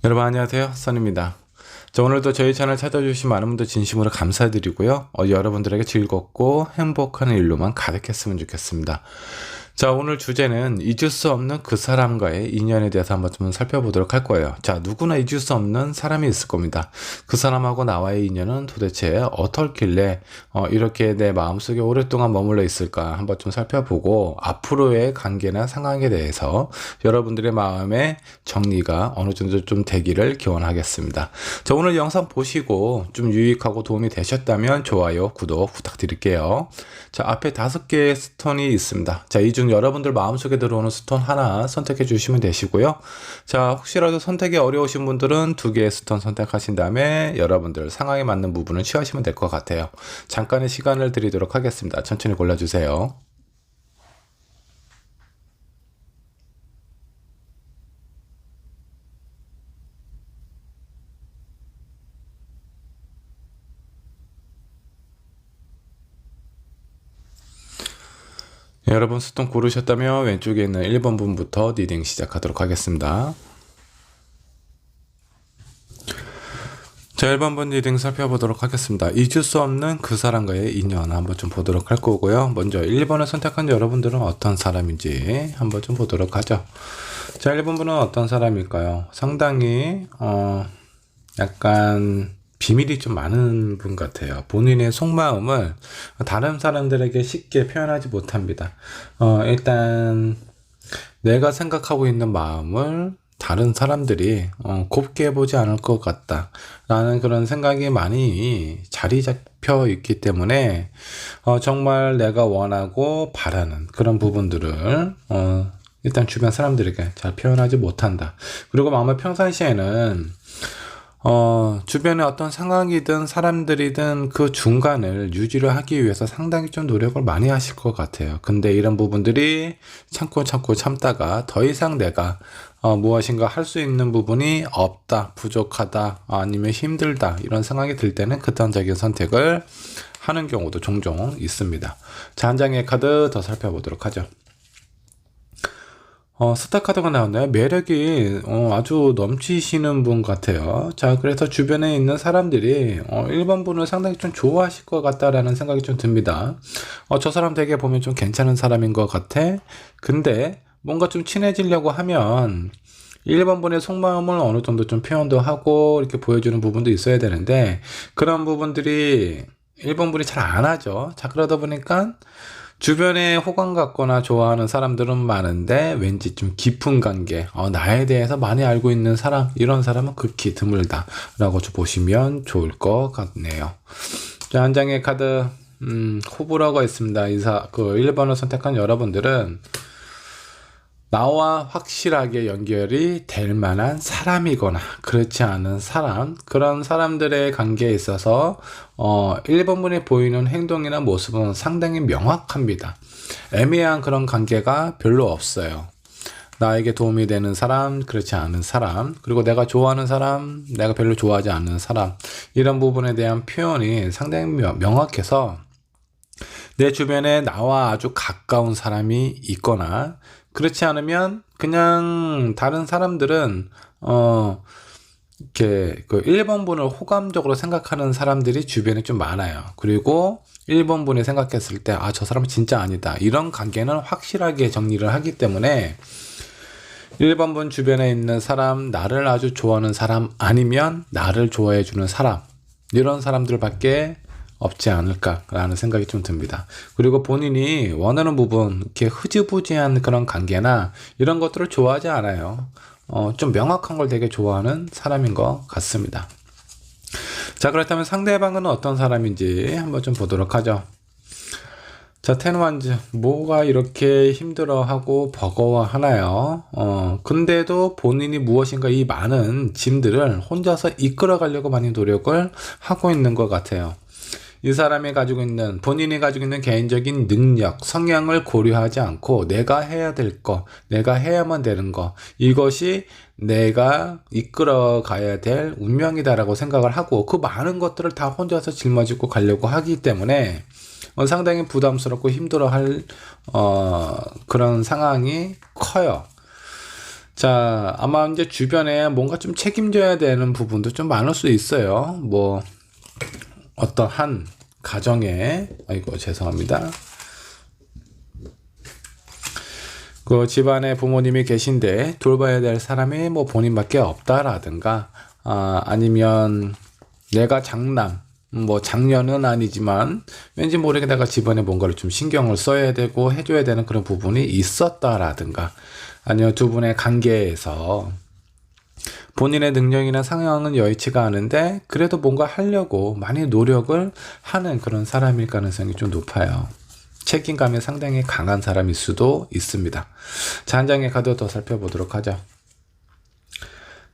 여러분 안녕하세요, 선입니다. 자, 오늘도 저희 채널 찾아주신 많은 분들 진심으로 감사드리고요. 여러분들에게 즐겁고 행복한 일로만 가득했으면 좋겠습니다. 자, 오늘 주제는 잊을 수 없는 그 사람과의 인연에 대해서 한번 좀 살펴보도록 할 거예요. 자, 누구나 잊을 수 없는 사람이 있을 겁니다. 그 사람하고 나와의 인연은 도대체 어떻길래 이렇게 내 마음속에 오랫동안 머물러 있을까 한번 좀 살펴보고 앞으로의 관계나 상황에 대해서 여러분들의 마음의 정리가 어느 정도 좀 되기를 기원하겠습니다. 자, 오늘 영상 보시고 좀 유익하고 도움이 되셨다면 좋아요, 구독 부탁드릴게요. 자, 앞에 5개의 스톤이 있습니다. 자, 이 중 여러분들 마음속에 들어오는 스톤 하나 선택해 주시면 되시고요. 자, 혹시라도 선택이 어려우신 분들은 2개의 스톤 선택하신 다음에 여러분들 상황에 맞는 부분을 취하시면 될 것 같아요. 잠깐의 시간을 드리도록 하겠습니다. 천천히 골라주세요. 여러분 스톤 고르셨다면 왼쪽에 있는 1번 분부터 리딩 시작하도록 하겠습니다. 자, 1번 분 리딩 살펴보도록 하겠습니다. 잊을 수 없는 그 사람과의 인연 한번 좀 보도록 할 거고요. 먼저 1번을 선택한 여러분들은 어떤 사람인지 한번 좀 보도록 하죠. 자, 1번 분은 어떤 사람일까요? 상당히 약간 비밀이 좀 많은 분 같아요. 본인의 속마음을 다른 사람들에게 쉽게 표현하지 못합니다. 일단 내가 생각하고 있는 마음을 다른 사람들이 곱게 보지 않을 것 같다 라는 그런 생각이 많이 자리 잡혀 있기 때문에 정말 내가 원하고 바라는 그런 부분들을 일단 주변 사람들에게 잘 표현하지 못한다. 그리고 아마 평상시에는 주변에 어떤 상황이든 사람들이든 그 중간을 유지를 하기 위해서 상당히 좀 노력을 많이 하실 것 같아요. 근데 이런 부분들이 참고 참다가 더 이상 내가 무엇인가 할 수 있는 부분이 없다, 부족하다, 아니면 힘들다 이런 생각이 들 때는 극단적인 선택을 하는 경우도 종종 있습니다. 자, 한 장의 카드 더 살펴보도록 하죠. 스타 카드가 나왔나요? 매력이 아주 넘치시는 분 같아요. 자, 그래서 주변에 있는 사람들이 1번 분을 상당히 좀 좋아하실 것 같다라는 생각이 좀 듭니다. 저 사람 되게 보면 좀 괜찮은 사람인 것 같아. 근데 뭔가 좀 친해지려고 하면 1번 분의 속마음을 어느 정도 좀 표현도 하고 이렇게 보여주는 부분도 있어야 되는데 그런 부분들이 1번 분이 잘 안 하죠. 자, 그러다 보니까 주변에 호감 갖거나 좋아하는 사람들은 많은데 왠지 좀 깊은 관계, 나에 대해서 많이 알고 있는 사람, 이런 사람은 극히 드물다 라고 보시면 좋을 것 같네요. 자, 한 장의 카드 호불호가 있습니다. 1번을 선택한 여러분들은 나와 확실하게 연결이 될 만한 사람이거나 그렇지 않은 사람, 그런 사람들의 관계에 있어서 1번 분이 보이는 행동이나 모습은 상당히 명확합니다. 애매한 그런 관계가 별로 없어요. 나에게 도움이 되는 사람, 그렇지 않은 사람, 그리고 내가 좋아하는 사람, 내가 별로 좋아하지 않는 사람, 이런 부분에 대한 표현이 상당히 명확해서 내 주변에 나와 아주 가까운 사람이 있거나 그렇지 않으면 그냥 다른 사람들은 이렇게 그 1번 분을 호감적으로 생각하는 사람들이 주변에 좀 많아요. 그리고 1번 분이 생각했을 때 저 사람은 진짜 아니다. 이런 관계는 확실하게 정리를 하기 때문에 1번 분 주변에 있는 사람, 나를 아주 좋아하는 사람 아니면 나를 좋아해 주는 사람, 이런 사람들밖에 없지 않을까라는 생각이 좀 듭니다. 그리고 본인이 원하는 부분, 이렇게 흐지부지한 그런 관계나 이런 것들을 좋아하지 않아요. 좀 명확한 걸 되게 좋아하는 사람인 것 같습니다. 자, 그렇다면 상대방은 어떤 사람인지 한번 좀 보도록 하죠. 자, 텐완즈, 뭐가 이렇게 힘들어하고 버거워하나요? 근데도 본인이 무엇인가 이 많은 짐들을 혼자서 이끌어가려고 많이 노력을 하고 있는 것 같아요. 이 사람이 가지고 있는, 본인이 가지고 있는 개인적인 능력, 성향을 고려하지 않고 내가 해야 될 거, 내가 해야만 되는 거, 이것이 내가 이끌어 가야 될 운명이다라고 생각을 하고 그 많은 것들을 다 혼자서 짊어지고 가려고 하기 때문에 상당히 부담스럽고 힘들어할 그런 상황이 커요. 자, 아마 이제 주변에 뭔가 좀 책임져야 되는 부분도 좀 많을 수 있어요. 뭐, 어떠한 가정에, 아이고, 죄송합니다. 그 집안에 부모님이 계신데 돌봐야 될 사람이 뭐 본인밖에 없다라든가, 아니면 내가 장남, 뭐 장녀는 아니지만 왠지 모르게 내가 집안에 뭔가를 좀 신경을 써야 되고 해줘야 되는 그런 부분이 있었다라든가, 아니면 두 분의 관계에서 본인의 능력이나 상황은 여의치가 않은데 그래도 뭔가 하려고 많이 노력을 하는 그런 사람일 가능성이 좀 높아요. 책임감이 상당히 강한 사람일 수도 있습니다. 자, 한 장의 카드 더 살펴보도록 하죠.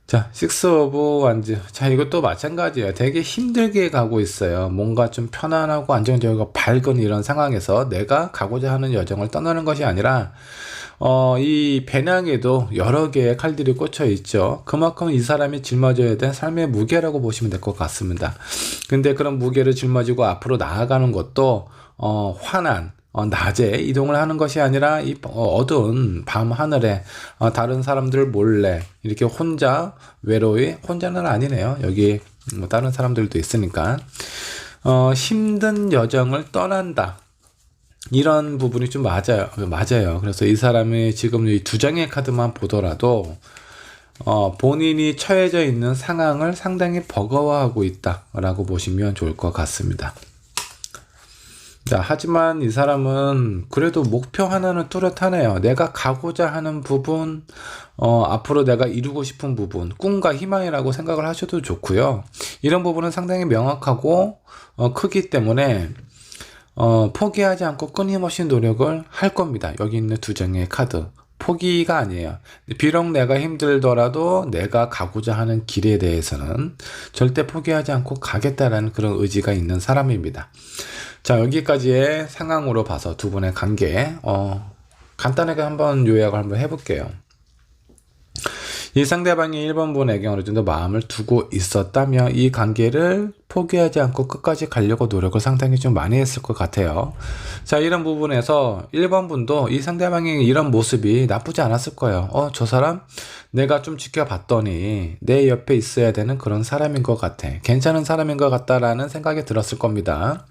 자, 식스 오브 완즈. 자, 이것도 마찬가지예요. 되게 힘들게 가고 있어요. 뭔가 좀 편안하고 안정적이고 밝은 이런 상황에서 내가 가고자 하는 여정을 떠나는 것이 아니라 이 배낭에도 여러 개의 칼들이 꽂혀 있죠. 그만큼 이 사람이 짊어져야 될 삶의 무게라고 보시면 될 것 같습니다. 근데 그런 무게를 짊어지고 앞으로 나아가는 것도 환한 낮에 이동을 하는 것이 아니라 이 어두운 밤 하늘에 다른 사람들 몰래 이렇게 혼자 외로이, 혼자는 아니네요. 여기 뭐 다른 사람들도 있으니까 힘든 여정을 떠난다. 이런 부분이 좀 맞아요. 그래서 이 사람이 지금 이 두 장의 카드만 보더라도 본인이 처해져 있는 상황을 상당히 버거워하고 있다라고 보시면 좋을 것 같습니다. 자, 하지만 이 사람은 그래도 목표 하나는 뚜렷하네요. 내가 가고자 하는 부분, 앞으로 내가 이루고 싶은 부분, 꿈과 희망이라고 생각을 하셔도 좋고요. 이런 부분은 상당히 명확하고 크기 때문에 포기하지 않고 끊임없이 노력을 할 겁니다. 여기 있는 두 장의 카드. 포기가 아니에요. 비록 내가 힘들더라도 내가 가고자 하는 길에 대해서는 절대 포기하지 않고 가겠다라는 그런 의지가 있는 사람입니다. 자, 여기까지의 상황으로 봐서 두 분의 관계 간단하게 한번 요약을 한번 해볼게요. 이 상대방이 1번 분에게 어느 정도 마음을 두고 있었다면 이 관계를 포기하지 않고 끝까지 가려고 노력을 상당히 좀 많이 했을 것 같아요. 자, 이런 부분에서 1번 분도 이 상대방의 이런 모습이 나쁘지 않았을 거예요. 저 사람 내가 좀 지켜봤더니 내 옆에 있어야 되는 그런 사람인 것 같아. 괜찮은 사람인 것 같다라는 생각이 들었을 겁니다.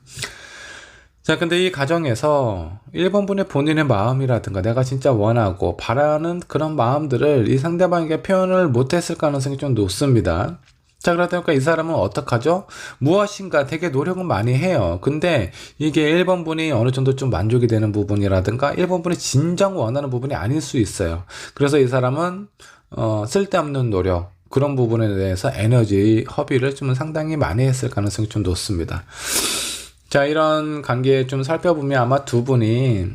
자, 근데 이 과정에서 1번 분의 본인의 마음이라든가 내가 진짜 원하고 바라는 그런 마음들을 이 상대방에게 표현을 못했을 가능성이 좀 높습니다. 자, 그러다 보니까 이 사람은 어떡하죠? 무엇인가 되게 노력은 많이 해요. 근데 이게 1번 분이 어느 정도 좀 만족이 되는 부분이라든가 1번 분이 진정 원하는 부분이 아닐 수 있어요. 그래서 이 사람은 쓸데없는 노력, 그런 부분에 대해서 에너지 허비를 좀 상당히 많이 했을 가능성이 좀 높습니다. 자, 이런 관계 좀 살펴보면 아마 두 분이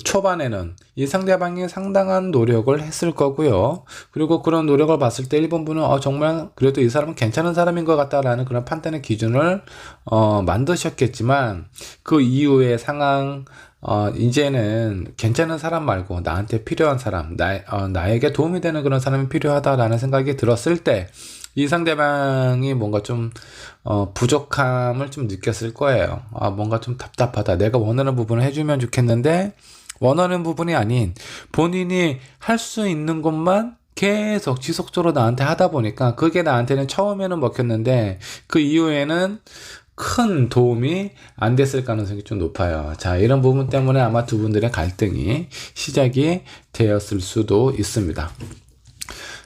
초반에는 이 상대방이 상당한 노력을 했을 거고요. 그리고 그런 노력을 봤을 때 1번 분은 정말 그래도 이 사람은 괜찮은 사람인 것 같다라는 그런 판단의 기준을 만드셨겠지만 그 이후의 상황, 이제는 괜찮은 사람 말고 나한테 필요한 사람, 나에게 도움이 되는 그런 사람이 필요하다라는 생각이 들었을 때 이 상대방이 뭔가 좀 부족함을 좀 느꼈을 거예요. 뭔가 좀 답답하다. 내가 원하는 부분을 해주면 좋겠는데 원하는 부분이 아닌 본인이 할 수 있는 것만 계속 지속적으로 나한테 하다 보니까 그게 나한테는 처음에는 먹혔는데 그 이후에는 큰 도움이 안 됐을 가능성이 좀 높아요. 자, 이런 부분 때문에 아마 두 분들의 갈등이 시작이 되었을 수도 있습니다.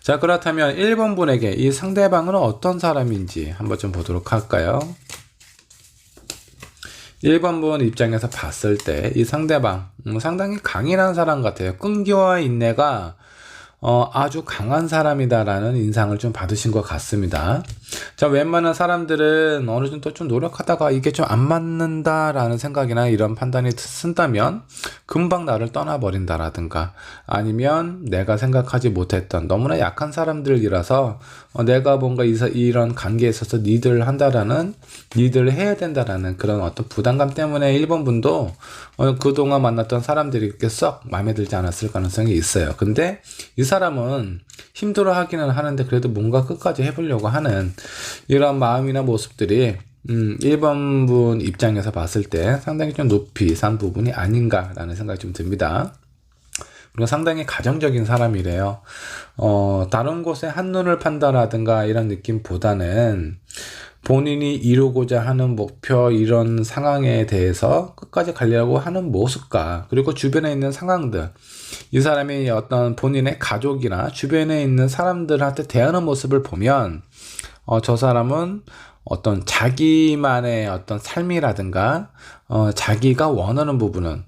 자, 그렇다면 1번 분에게 이 상대방은 어떤 사람인지 한번 좀 보도록 할까요? 1번 분 입장에서 봤을 때 이 상대방 상당히 강인한 사람 같아요. 끈기와 인내가 아주 강한 사람이다라는 인상을 좀 받으신 것 같습니다. 자, 웬만한 사람들은 어느 정도 좀 노력하다가 이게 좀 안 맞는다라는 생각이나 이런 판단이 쓴다면 금방 나를 떠나버린다라든가 아니면 내가 생각하지 못했던 너무나 약한 사람들이라서 내가 뭔가 이런 관계에 있어서 리드를 한다라는, 리드를 해야 된다라는 그런 어떤 부담감 때문에 1번 분도 그동안 만났던 사람들이 그렇게 썩 마음에 들지 않았을 가능성이 있어요. 근데 이 사람은 힘들어 하기는 하는데 그래도 뭔가 끝까지 해보려고 하는 이런 마음이나 모습들이 1번 분 입장에서 봤을 때 상당히 좀 높이 산 부분이 아닌가라는 생각이 좀 듭니다. 그리고 상당히 가정적인 사람이래요. 다른 곳에 한눈을 판다라든가 이런 느낌보다는 본인이 이루고자 하는 목표, 이런 상황에 대해서 끝까지 가려고 하는 모습과, 그리고 주변에 있는 상황들, 이 사람이 어떤 본인의 가족이나 주변에 있는 사람들한테 대하는 모습을 보면, 저 사람은 어떤 자기만의 어떤 삶이라든가, 자기가 원하는 부분은,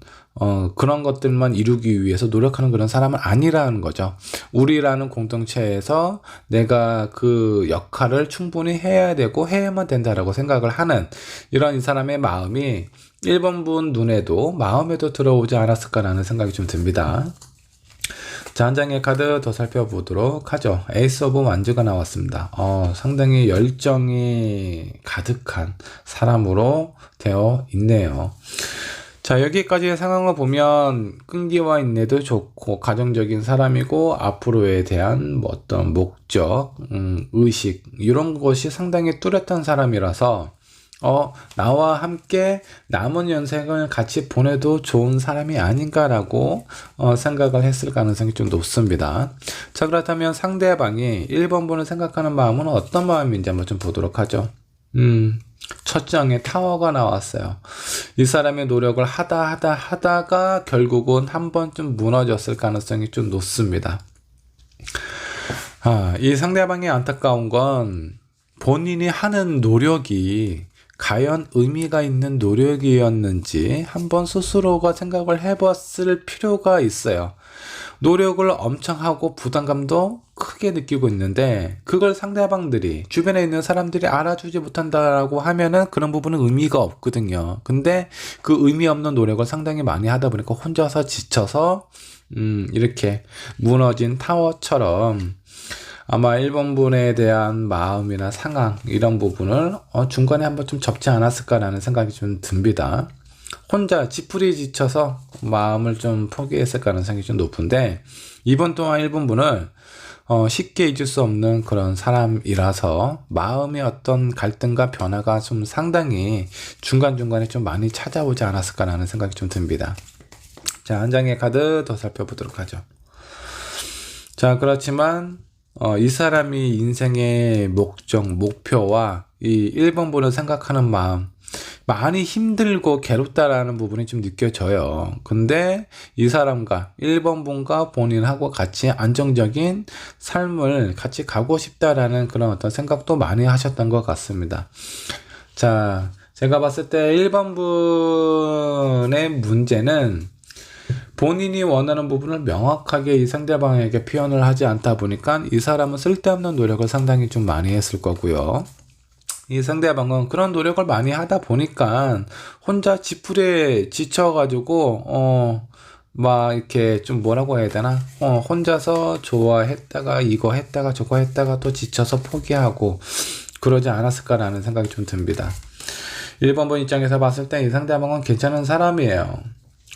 그런 것들만 이루기 위해서 노력하는 그런 사람은 아니라는 거죠. 우리라는 공동체에서 내가 그 역할을 충분히 해야 되고 해야만 된다라고 생각을 하는 이런 이 사람의 마음이 1번분 눈에도 마음에도 들어오지 않았을까라는 생각이 좀 듭니다. 자, 한 장의 카드 더 살펴보도록 하죠. 에이스 오브 완즈가 나왔습니다. 상당히 열정이 가득한 사람으로 되어 있네요. 자, 여기까지의 상황을 보면 끈기와 인내도 좋고 가정적인 사람이고 앞으로에 대한 뭐 어떤 목적, 의식 이런 것이 상당히 뚜렷한 사람이라서 나와 함께 남은 연생을 같이 보내도 좋은 사람이 아닌가라고 생각을 했을 가능성이 좀 높습니다. 자, 그렇다면 상대방이 1번분을 생각하는 마음은 어떤 마음인지 한번 좀 보도록 하죠. 첫 장에 타워가 나왔어요. 이 사람의 노력을 하다가 결국은 한 번쯤 무너졌을 가능성이 좀 높습니다. 이 상대방이 안타까운 건 본인이 하는 노력이 과연 의미가 있는 노력이었는지 한번 스스로가 생각을 해봤을 필요가 있어요. 노력을 엄청 하고 부담감도 크게 느끼고 있는데 그걸 상대방들이 주변에 있는 사람들이 알아주지 못한다라고 하면은 그런 부분은 의미가 없거든요. 근데 그 의미 없는 노력을 상당히 많이 하다 보니까 혼자서 지쳐서 이렇게 무너진 타워처럼 아마 1번분에 대한 마음이나 상황 이런 부분을 중간에 한번 좀 접지 않았을까라는 생각이 좀 듭니다. 혼자 지풀이 지쳐서 마음을 좀 포기했을 가능성이 좀 높은데 이번 동안 1번분을 쉽게 잊을 수 없는 그런 사람이라서 마음의 어떤 갈등과 변화가 좀 상당히 중간중간에 좀 많이 찾아오지 않았을까라는 생각이 좀 듭니다. 자, 한 장의 카드 더 살펴보도록 하죠. 자, 그렇지만 이 사람이 인생의 목적, 목표와 이 1번분을 생각하는 마음 많이 힘들고 괴롭다라는 부분이 좀 느껴져요. 근데 이 사람과 1번분과 본인하고 같이 안정적인 삶을 같이 가고 싶다라는 그런 어떤 생각도 많이 하셨던 것 같습니다. 자, 제가 봤을 때 1번분의 문제는 본인이 원하는 부분을 명확하게 이 상대방에게 표현을 하지 않다 보니까 이 사람은 쓸데없는 노력을 상당히 좀 많이 했을 거고요. 이 상대방은 그런 노력을 많이 하다 보니까 혼자 지풀에 지쳐가지고 막 이렇게 좀 뭐라고 해야 되나 혼자서 좋아했다가 이거 했다가 저거 했다가 또 지쳐서 포기하고 그러지 않았을까라는 생각이 좀 듭니다. 1번분 입장에서 봤을 때 이 상대방은 괜찮은 사람이에요.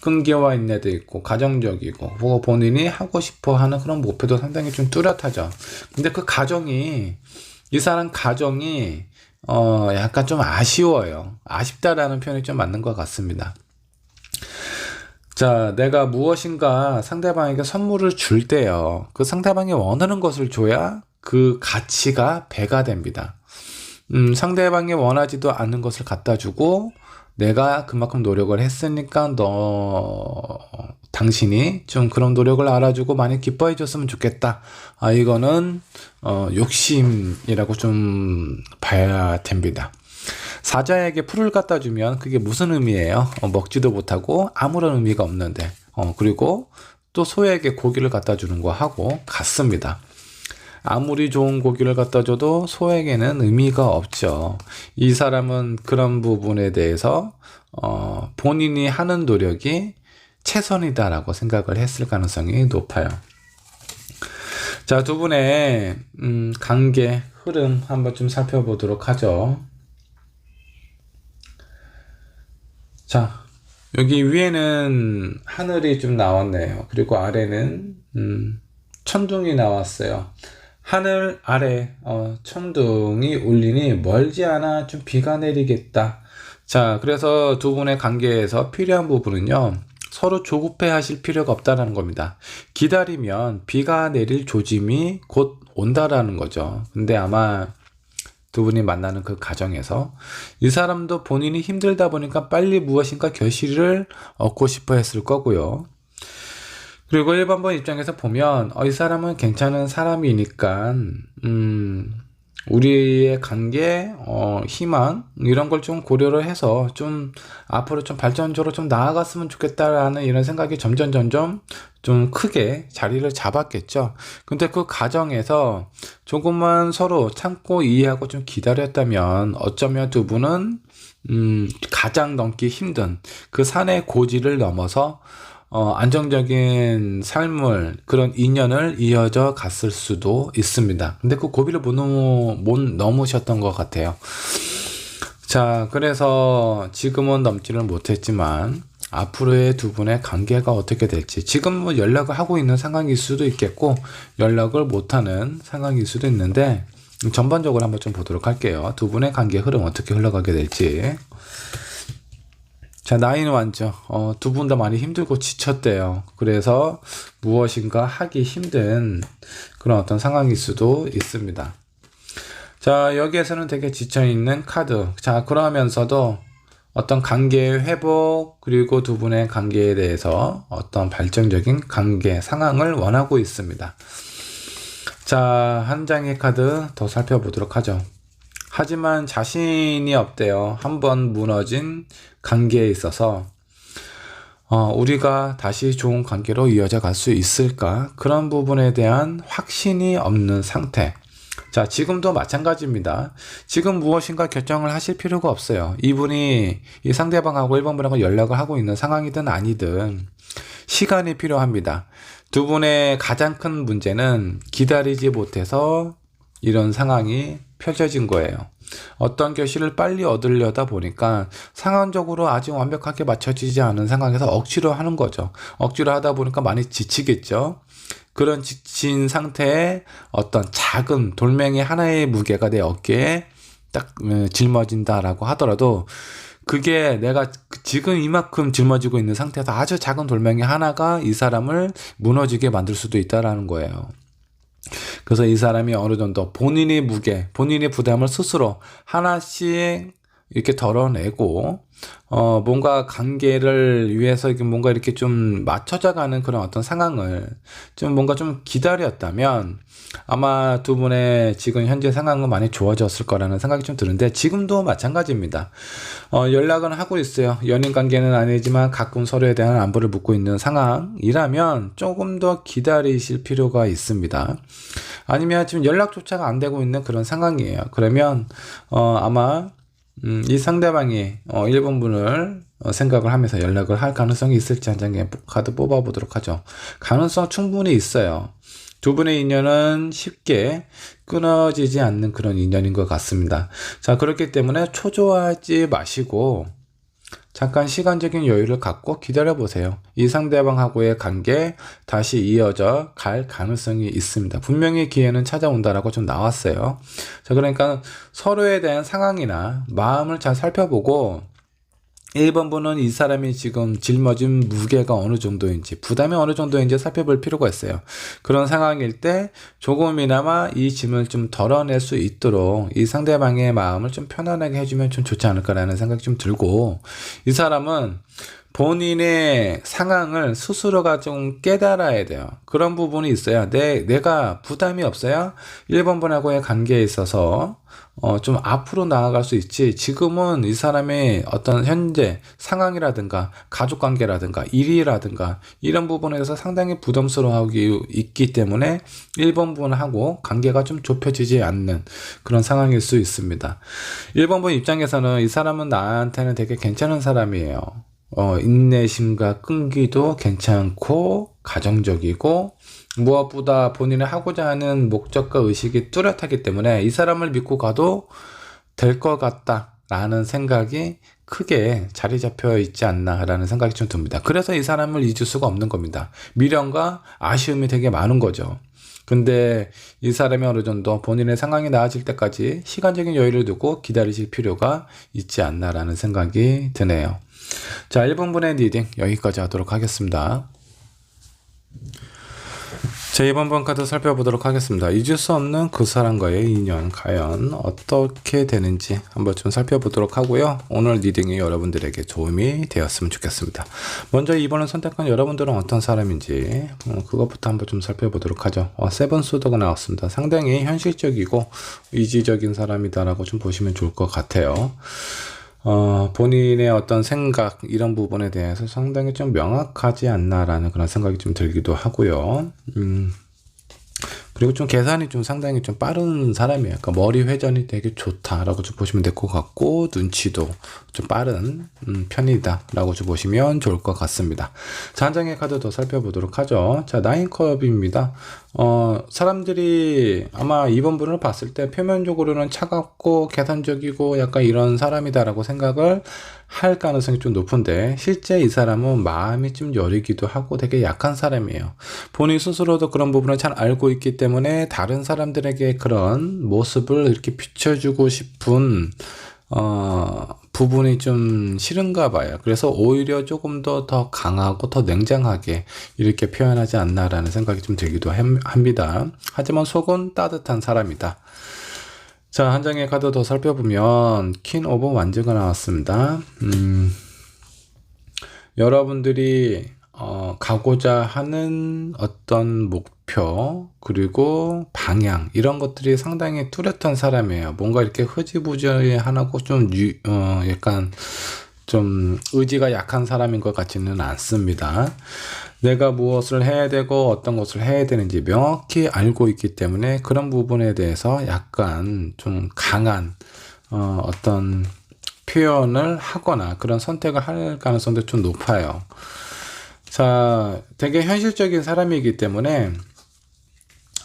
끈기와 인내도 있고 가정적이고 본인이 하고 싶어 하는 그런 목표도 상당히 좀 뚜렷하죠. 근데 그 가정이 이 사람 가정이 약간 좀 아쉬워요. 아쉽다라는 표현이 좀 맞는 것 같습니다. 자, 내가 무엇인가 상대방에게 선물을 줄 때요. 그 상대방이 원하는 것을 줘야 그 가치가 배가 됩니다. 상대방이 원하지도 않는 것을 갖다 주고 내가 그만큼 노력을 했으니까 당신이 좀 그런 노력을 알아주고 많이 기뻐해 줬으면 좋겠다. 이거는 욕심이라고 좀 봐야 됩니다. 사자에게 풀을 갖다 주면 그게 무슨 의미예요? 먹지도 못하고 아무런 의미가 없는데 그리고 또 소에게 고기를 갖다 주는 거하고 같습니다. 아무리 좋은 고기를 갖다 줘도 소에게는 의미가 없죠. 이 사람은 그런 부분에 대해서 본인이 하는 노력이 최선이다라고 생각을 했을 가능성이 높아요. 자, 두 분의 관계 흐름 한번 좀 살펴보도록 하죠. 자, 여기 위에는 하늘이 좀 나왔네요. 그리고 아래는 천둥이 나왔어요. 하늘 아래 천둥이 울리니 멀지 않아 좀 비가 내리겠다. 자, 그래서 두 분의 관계에서 필요한 부분은요, 서로 조급해 하실 필요가 없다는 겁니다. 기다리면 비가 내릴 조짐이 곧 온다라는 거죠. 근데 아마 두 분이 만나는 그 과정에서 이 사람도 본인이 힘들다 보니까 빨리 무엇인가 결실을 얻고 싶어 했을 거고요. 그리고 1번번 입장에서 보면 이 사람은 괜찮은 사람이니까 우리의 관계, 희망 이런 걸 좀 고려를 해서 좀 앞으로 좀 발전적으로 좀 나아갔으면 좋겠다라는 이런 생각이 점점 좀 크게 자리를 잡았겠죠. 근데 그 과정에서 조금만 서로 참고 이해하고 좀 기다렸다면 어쩌면 두 분은 가장 넘기 힘든 그 산의 고지를 넘어서 안정적인 삶을, 그런 인연을 이어져 갔을 수도 있습니다. 근데 그 고비를 못 넘으셨던 것 같아요. 자, 그래서 지금은 넘지는 못했지만, 앞으로의 두 분의 관계가 어떻게 될지, 지금 뭐 연락을 하고 있는 상황일 수도 있겠고, 연락을 못하는 상황일 수도 있는데, 전반적으로 한번 좀 보도록 할게요. 두 분의 관계 흐름 어떻게 흘러가게 될지. 자, 나이는 완전 두 분 다 많이 힘들고 지쳤대요. 그래서 무엇인가 하기 힘든 그런 어떤 상황일 수도 있습니다. 자, 여기에서는 되게 지쳐있는 카드. 자, 그러면서도 어떤 관계의 회복, 그리고 두 분의 관계에 대해서 어떤 발전적인 관계 상황을 원하고 있습니다. 자, 한 장의 카드 더 살펴보도록 하죠. 하지만 자신이 없대요. 한번 무너진 관계에 있어서 우리가 다시 좋은 관계로 이어져 갈 수 있을까? 그런 부분에 대한 확신이 없는 상태. 자, 지금도 마찬가지입니다. 지금 무엇인가 결정을 하실 필요가 없어요. 이분이 이 상대방하고 1번분하고 연락을 하고 있는 상황이든 아니든 시간이 필요합니다. 두 분의 가장 큰 문제는 기다리지 못해서 이런 상황이 펼쳐진 거예요. 어떤 결실을 빨리 얻으려다 보니까 상황적으로 아직 완벽하게 맞춰지지 않은 상황에서 억지로 하는 거죠. 억지로 하다 보니까 많이 지치겠죠. 그런 지친 상태에 어떤 작은 돌멩이 하나의 무게가 내 어깨에 딱 짊어진다라고 하더라도 그게 내가 지금 이만큼 짊어지고 있는 상태에서 아주 작은 돌멩이 하나가 이 사람을 무너지게 만들 수도 있다라는 거예요. 그래서 이 사람이 어느 정도 본인의 무게, 본인의 부담을 스스로 하나씩 이렇게 덜어내고, 뭔가 관계를 위해서 뭔가 이렇게 좀 맞춰져 가는 그런 어떤 상황을 좀 뭔가 좀 기다렸다면 아마 두 분의 지금 현재 상황은 많이 좋아졌을 거라는 생각이 좀 드는데, 지금도 마찬가지입니다. 연락은 하고 있어요. 연인 관계는 아니지만 가끔 서로에 대한 안부를 묻고 있는 상황이라면 조금 더 기다리실 필요가 있습니다. 아니면 지금 연락조차가 안 되고 있는 그런 상황이에요. 그러면 아마 이 상대방이 1번분을 생각을 하면서 연락을 할 가능성이 있을지 한 장의 카드 뽑아보도록 하죠. 가능성 충분히 있어요. 두 분의 인연은 쉽게 끊어지지 않는 그런 인연인 것 같습니다. 자, 그렇기 때문에 초조하지 마시고 잠깐 시간적인 여유를 갖고 기다려보세요. 이 상대방하고의 관계 다시 이어져 갈 가능성이 있습니다. 분명히 기회는 찾아온다라고 좀 나왔어요. 자, 그러니까 서로에 대한 상황이나 마음을 잘 살펴보고 1번분은 이 사람이 지금 짊어진 무게가 어느 정도인지, 부담이 어느 정도인지 살펴볼 필요가 있어요. 그런 상황일 때 조금이나마 이 짐을 좀 덜어낼 수 있도록 이 상대방의 마음을 좀 편안하게 해주면 좀 좋지 않을까라는 생각이 좀 들고, 이 사람은 본인의 상황을 스스로가 좀 깨달아야 돼요. 그런 부분이 있어야 내가 부담이 없어야 1번분하고의 관계에 있어서 좀 앞으로 나아갈 수 있지, 지금은 이 사람의 어떤 현재 상황이라든가 가족관계라든가 일이라든가 이런 부분에서 상당히 부담스러워하고 있기 때문에 1번분하고 관계가 좀 좁혀지지 않는 그런 상황일 수 있습니다. 1번분 입장에서는 이 사람은 나한테는 되게 괜찮은 사람이에요. 인내심과 끈기도 괜찮고 가정적이고 무엇보다 본인이 하고자 하는 목적과 의식이 뚜렷하기 때문에 이 사람을 믿고 가도 될 것 같다라는 생각이 크게 자리 잡혀 있지 않나라는 생각이 좀 듭니다. 그래서 이 사람을 잊을 수가 없는 겁니다. 미련과 아쉬움이 되게 많은 거죠. 근데 이 사람이 어느 정도 본인의 상황이 나아질 때까지 시간적인 여유를 두고 기다리실 필요가 있지 않나라는 생각이 드네요. 자, 1번분의 리딩 여기까지 하도록 하겠습니다. 자, 2번 카드 살펴보도록 하겠습니다. 잊을 수 없는 그 사람과의 인연 과연 어떻게 되는지 한번 좀 살펴보도록 하고요. 오늘 리딩이 여러분들에게 도움이 되었으면 좋겠습니다. 먼저 2번을 선택한 여러분들은 어떤 사람인지 그것부터 한번 좀 살펴보도록 하죠. 세븐 소드가 나왔습니다. 상당히 현실적이고 이지적인 사람이다라고 좀 보시면 좋을 것 같아요. 본인의 어떤 생각 이런 부분에 대해서 상당히 좀 명확하지 않나라는 그런 생각이 좀 들기도 하고요. 그리고 좀 계산이 좀 상당히 좀 빠른 사람이에요. 그러니까 머리 회전이 되게 좋다라고 좀 보시면 될 것 같고, 눈치도 좀 빠른 편이다라고 좀 보시면 좋을 것 같습니다. 자, 한 장의 카드 더 살펴보도록 하죠. 자, 나인컵입니다. 사람들이 아마 이번 분을 봤을 때 표면적으로는 차갑고 계산적이고 약간 이런 사람이다라고 생각을 할 가능성이 좀 높은데, 실제 이 사람은 마음이 좀 여리기도 하고 되게 약한 사람이에요. 본인 스스로도 그런 부분을 잘 알고 있기 때문에 다른 사람들에게 그런 모습을 이렇게 비춰주고 싶은 부분이 좀 싫은가 봐요. 그래서 오히려 조금 더 강하고 더 냉정하게 이렇게 표현하지 않나라는 생각이 좀 들기도 합니다. 하지만 속은 따뜻한 사람이다. 자, 한 장의 카드 더 살펴보면 퀸 오브 완즈가 나왔습니다. 여러분들이 가고자 하는 어떤 목표 그리고 방향 이런 것들이 상당히 뚜렷한 사람이에요. 뭔가 이렇게 흐지부지하고 좀 약간 좀 의지가 약한 사람인 것 같지는 않습니다. 내가 무엇을 해야 되고 어떤 것을 해야 되는지 명확히 알고 있기 때문에 그런 부분에 대해서 약간 좀 강한 어떤 표현을 하거나 그런 선택을 할 가능성도 좀 높아요. 자, 되게 현실적인 사람이기 때문에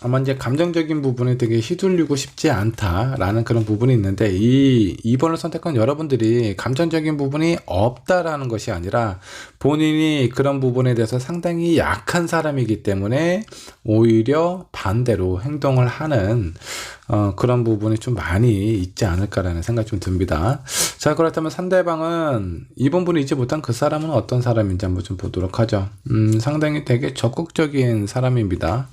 아마 이제 감정적인 부분에 되게 휘둘리고 싶지 않다라는 그런 부분이 있는데, 이 2번을 선택한 여러분들이 감정적인 부분이 없다라는 것이 아니라 본인이 그런 부분에 대해서 상당히 약한 사람이기 때문에 오히려 반대로 행동을 하는 그런 부분이 좀 많이 있지 않을까라는 생각이 좀 듭니다. 자, 그렇다면 상대방은 이번 분이 잊지 못한 그 사람은 어떤 사람인지 한번 좀 보도록 하죠. 상당히 되게 적극적인 사람입니다.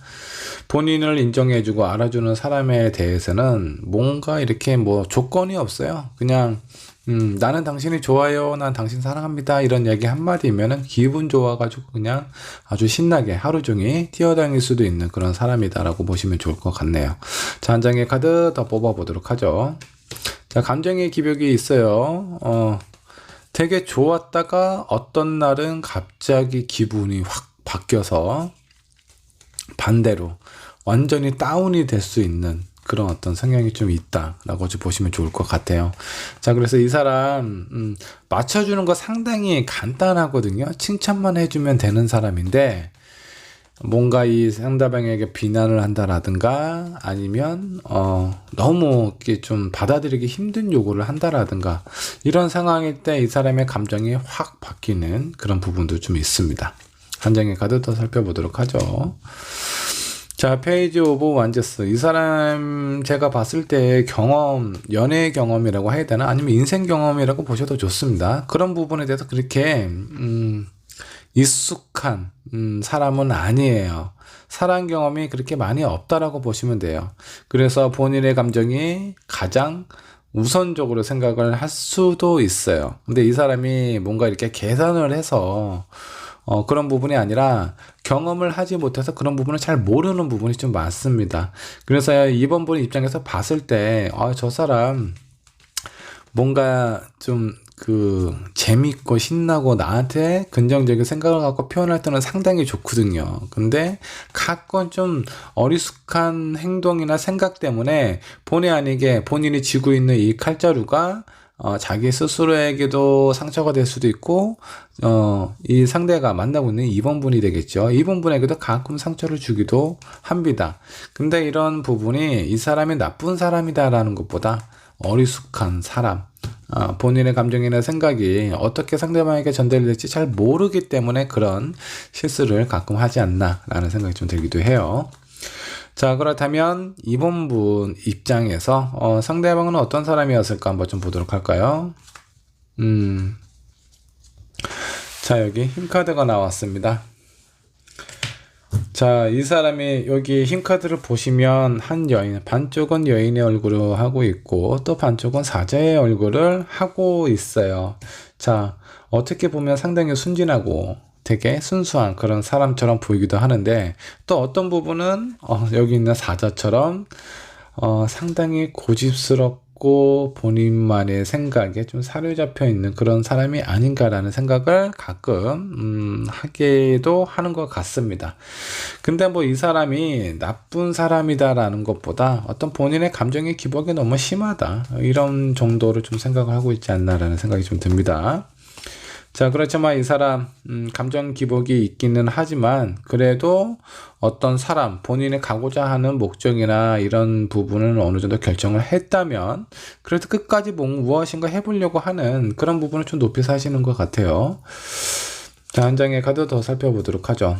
본인을 인정해주고 알아주는 사람에 대해서는 뭔가 이렇게 뭐 조건이 없어요. 그냥 나는 당신이 좋아요, 난 당신 사랑합니다 이런 얘기 한마디면은 기분 좋아가지고 그냥 아주 신나게 하루 종일 뛰어다닐 수도 있는 그런 사람이다라고 보시면 좋을 것 같네요. 자, 한 장의 카드 더 뽑아보도록 하죠. 자, 감정의 기복이 있어요. 되게 좋았다가 어떤 날은 갑자기 기분이 확 바뀌어서 반대로 완전히 다운이 될 수 있는 그런 어떤 성향이 좀 있다라고 좀 보시면 좋을 것 같아요. 자, 그래서 이 사람 맞춰주는 거 상당히 간단하거든요. 칭찬만 해주면 되는 사람인데 뭔가 이 상대방에게 비난을 한다라든가 아니면 너무 이렇게 좀 받아들이기 힘든 요구를 한다라든가 이런 상황일 때 이 사람의 감정이 확 바뀌는 그런 부분도 좀 있습니다. 한 장의 카드 더 살펴보도록 하죠. 자, 페이지 오브 완제스. 이 사람 제가 봤을 때 연애 경험이라고 해야 되나? 아니면 인생 경험이라고 보셔도 좋습니다. 그런 부분에 대해서 그렇게 익숙한 사람은 아니에요. 사랑 경험이 그렇게 많이 없다라고 보시면 돼요. 그래서 본인의 감정이 가장 우선적으로 생각을 할 수도 있어요. 근데 이 사람이 뭔가 이렇게 계산을 해서 그런 부분이 아니라 경험을 하지 못해서 그런 부분을 잘 모르는 부분이 좀 많습니다. 그래서 이번 분 입장에서 봤을 때 저 사람 뭔가 좀 재밌고 신나고 나한테 긍정적인 생각을 갖고 표현할 때는 상당히 좋거든요. 근데 가끔 좀 어리숙한 행동이나 생각 때문에 본의 아니게 본인이 쥐고 있는 이 칼자루가 자기 스스로에게도 상처가 될 수도 있고, 이 상대가 만나고 있는 2번 분이 되겠죠. 2번 분에게도 가끔 상처를 주기도 합니다. 근데 이런 부분이 이 사람이 나쁜 사람이다라는 것보다 어리숙한 사람, 본인의 감정이나 생각이 어떻게 상대방에게 전달될지 잘 모르기 때문에 그런 실수를 가끔 하지 않나라는 생각이 좀 들기도 해요. 자, 그렇다면 이번 분 입장에서 상대방은 어떤 사람이었을까 한번 좀 보도록 할까요? 자, 여기 힘카드가 나왔습니다. 자, 이 사람이 여기 힘카드를 보시면 한 여인, 반쪽은 여인의 얼굴을 하고 있고 또 반쪽은 사자의 얼굴을 하고 있어요. 자, 어떻게 보면 상당히 순진하고 되게 순수한 그런 사람처럼 보이기도 하는데 또 어떤 부분은 여기 있는 사자처럼 상당히 고집스럽고 본인만의 생각에 좀 사로잡혀 있는 그런 사람이 아닌가라는 생각을 가끔 하기도 하는 것 같습니다. 근데 뭐 이 사람이 나쁜 사람이다라는 것보다 어떤 본인의 감정의 기복이 너무 심하다, 이런 정도로 좀 생각을 하고 있지 않나라는 생각이 좀 듭니다. 자, 그렇지만 이 사람 감정 기복이 있기는 하지만 그래도 어떤 사람 본인이 가고자 하는 목적이나 이런 부분을 어느 정도 결정을 했다면 그래도 끝까지 무엇인가 해보려고 하는 그런 부분을 좀 높이 사시는 것 같아요. 자, 한 장의 카드 더 살펴보도록 하죠.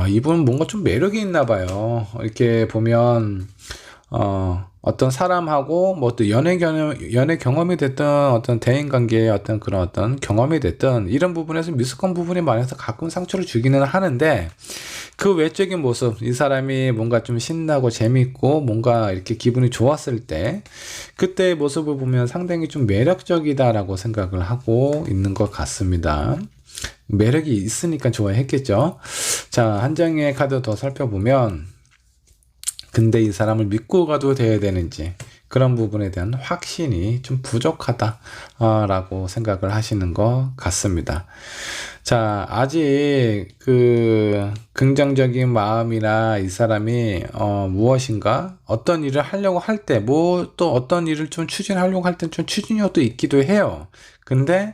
이분은 뭔가 좀 매력이 있나 봐요. 이렇게 보면 어떤 사람하고 뭐 또 연애 경험이 됐든 어떤 대인 관계의 어떤 그런 어떤 경험이 됐든 이런 부분에서 미숙한 부분이 많아서 가끔 상처를 주기는 하는데 그 외적인 모습, 이 사람이 뭔가 좀 신나고 재밌고 뭔가 이렇게 기분이 좋았을 때 그때의 모습을 보면 상당히 좀 매력적이다라고 생각을 하고 있는 것 같습니다. 매력이 있으니까 좋아했겠죠. 자, 한 장의 카드 더 살펴보면 근데 이 사람을 믿고 가도 돼야 되는지 그런 부분에 대한 확신이 좀 부족하다 라고 생각을 하시는 것 같습니다. 자, 아직 그 긍정적인 마음이나 이 사람이 무엇인가 어떤 일을 하려고 할 때 뭐 또 어떤 일을 좀 추진하려고 할 때 좀 추진력도 있기도 해요. 근데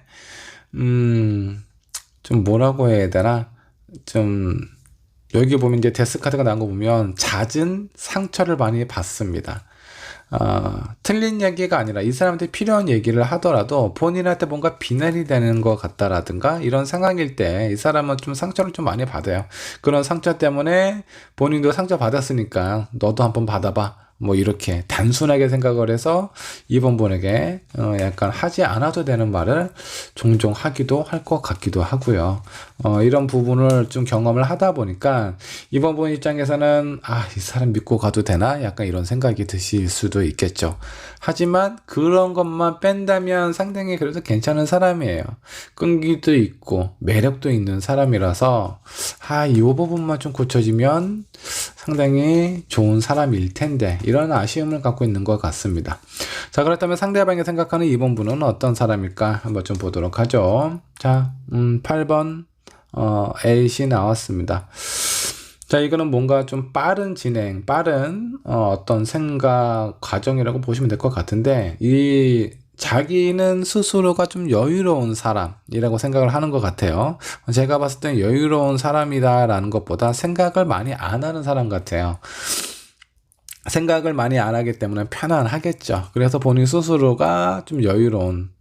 좀 뭐라고 해야 되나, 좀 여기 보면 이제 데스 카드가 나온 거 보면 잦은 상처를 많이 받습니다. 틀린 얘기가 아니라 이 사람한테 필요한 얘기를 하더라도 본인한테 뭔가 비난이 되는 것 같다라든가 이런 상황일 때 이 사람은 좀 상처를 좀 많이 받아요. 그런 상처 때문에 본인도 상처 받았으니까 너도 한번 받아봐, 뭐 이렇게 단순하게 생각을 해서 이번 분에게 약간 하지 않아도 되는 말을 종종 하기도 할 것 같기도 하고요. 이런 부분을 좀 경험을 하다 보니까 이번 분 입장에서는 이 사람 믿고 가도 되나? 약간 이런 생각이 드실 수도 있겠죠. 하지만 그런 것만 뺀다면 상당히 그래도 괜찮은 사람이에요. 끈기도 있고 매력도 있는 사람이라서 이 부분만 좀 고쳐지면 상당히 좋은 사람일 텐데 이런 아쉬움을 갖고 있는 것 같습니다. 자, 그렇다면 상대방이 생각하는 이번 분은 어떤 사람일까 한번 좀 보도록 하죠. 자, 8번 A씨 나왔습니다. 자, 이거는 뭔가 좀 빠른 진행, 빠른 어떤 생각 과정이라고 보시면 될 것 같은데 이 자기는 스스로가 좀 여유로운 사람이라고 생각을 하는 것 같아요. 제가 봤을 땐 여유로운 사람이다라는 것보다 생각을 많이 안 하는 사람 같아요. 생각을 많이 안 하기 때문에 편안하겠죠. 그래서 본인 스스로가 좀 여유로운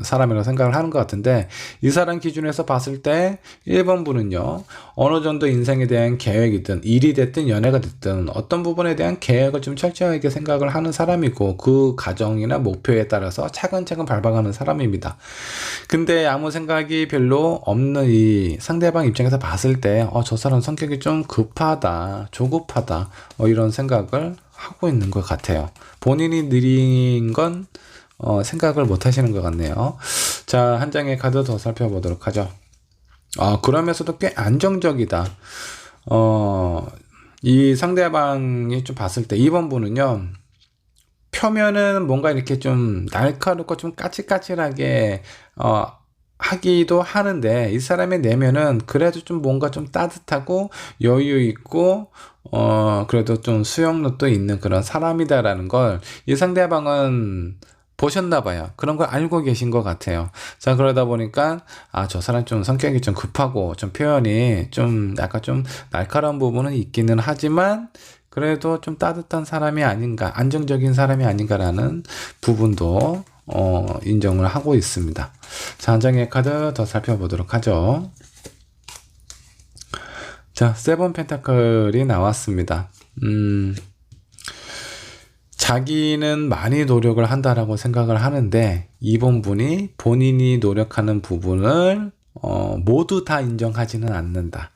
사람이라고 생각을 하는 것 같은데 이 사람 기준에서 봤을 때 1번 분은요, 어느 정도 인생에 대한 계획이든 일이 됐든 연애가 됐든 어떤 부분에 대한 계획을 좀 철저하게 생각을 하는 사람이고 그 가정이나 목표에 따라서 차근차근 밟아가는 사람입니다. 근데 아무 생각이 별로 없는 이 상대방 입장에서 봤을 때 저 사람 성격이 좀 급하다, 조급하다, 이런 생각을 하고 있는 것 같아요. 본인이 느린 건 생각을 못 하시는 것 같네요. 자, 한 장의 카드 더 살펴보도록 하죠. 그러면서도 꽤 안정적이다. 이 상대방이 좀 봤을 때 2번 분은요, 표면은 뭔가 이렇게 좀 날카롭고 좀 까칠까칠하게 하기도 하는데 이 사람의 내면은 그래도 좀 뭔가 좀 따뜻하고 여유 있고 그래도 좀 수용력도 있는 그런 사람이다라는 걸 이 상대방은 보셨나 봐요. 그런 걸 알고 계신 것 같아요. 자, 그러다 보니까 저 사람 좀 성격이 좀 급하고 좀 표현이 좀 약간 좀 날카로운 부분은 있기는 하지만 그래도 좀 따뜻한 사람이 아닌가, 안정적인 사람이 아닌가라는 부분도 인정을 하고 있습니다. 자, 한 장의 카드 더 살펴보도록 하죠. 자, 세븐 펜타클이 나왔습니다. 자기는 많이 노력을 한다라고 생각을 하는데 이번 분이 본인이 노력하는 부분을 모두 다 인정하지는 않는다.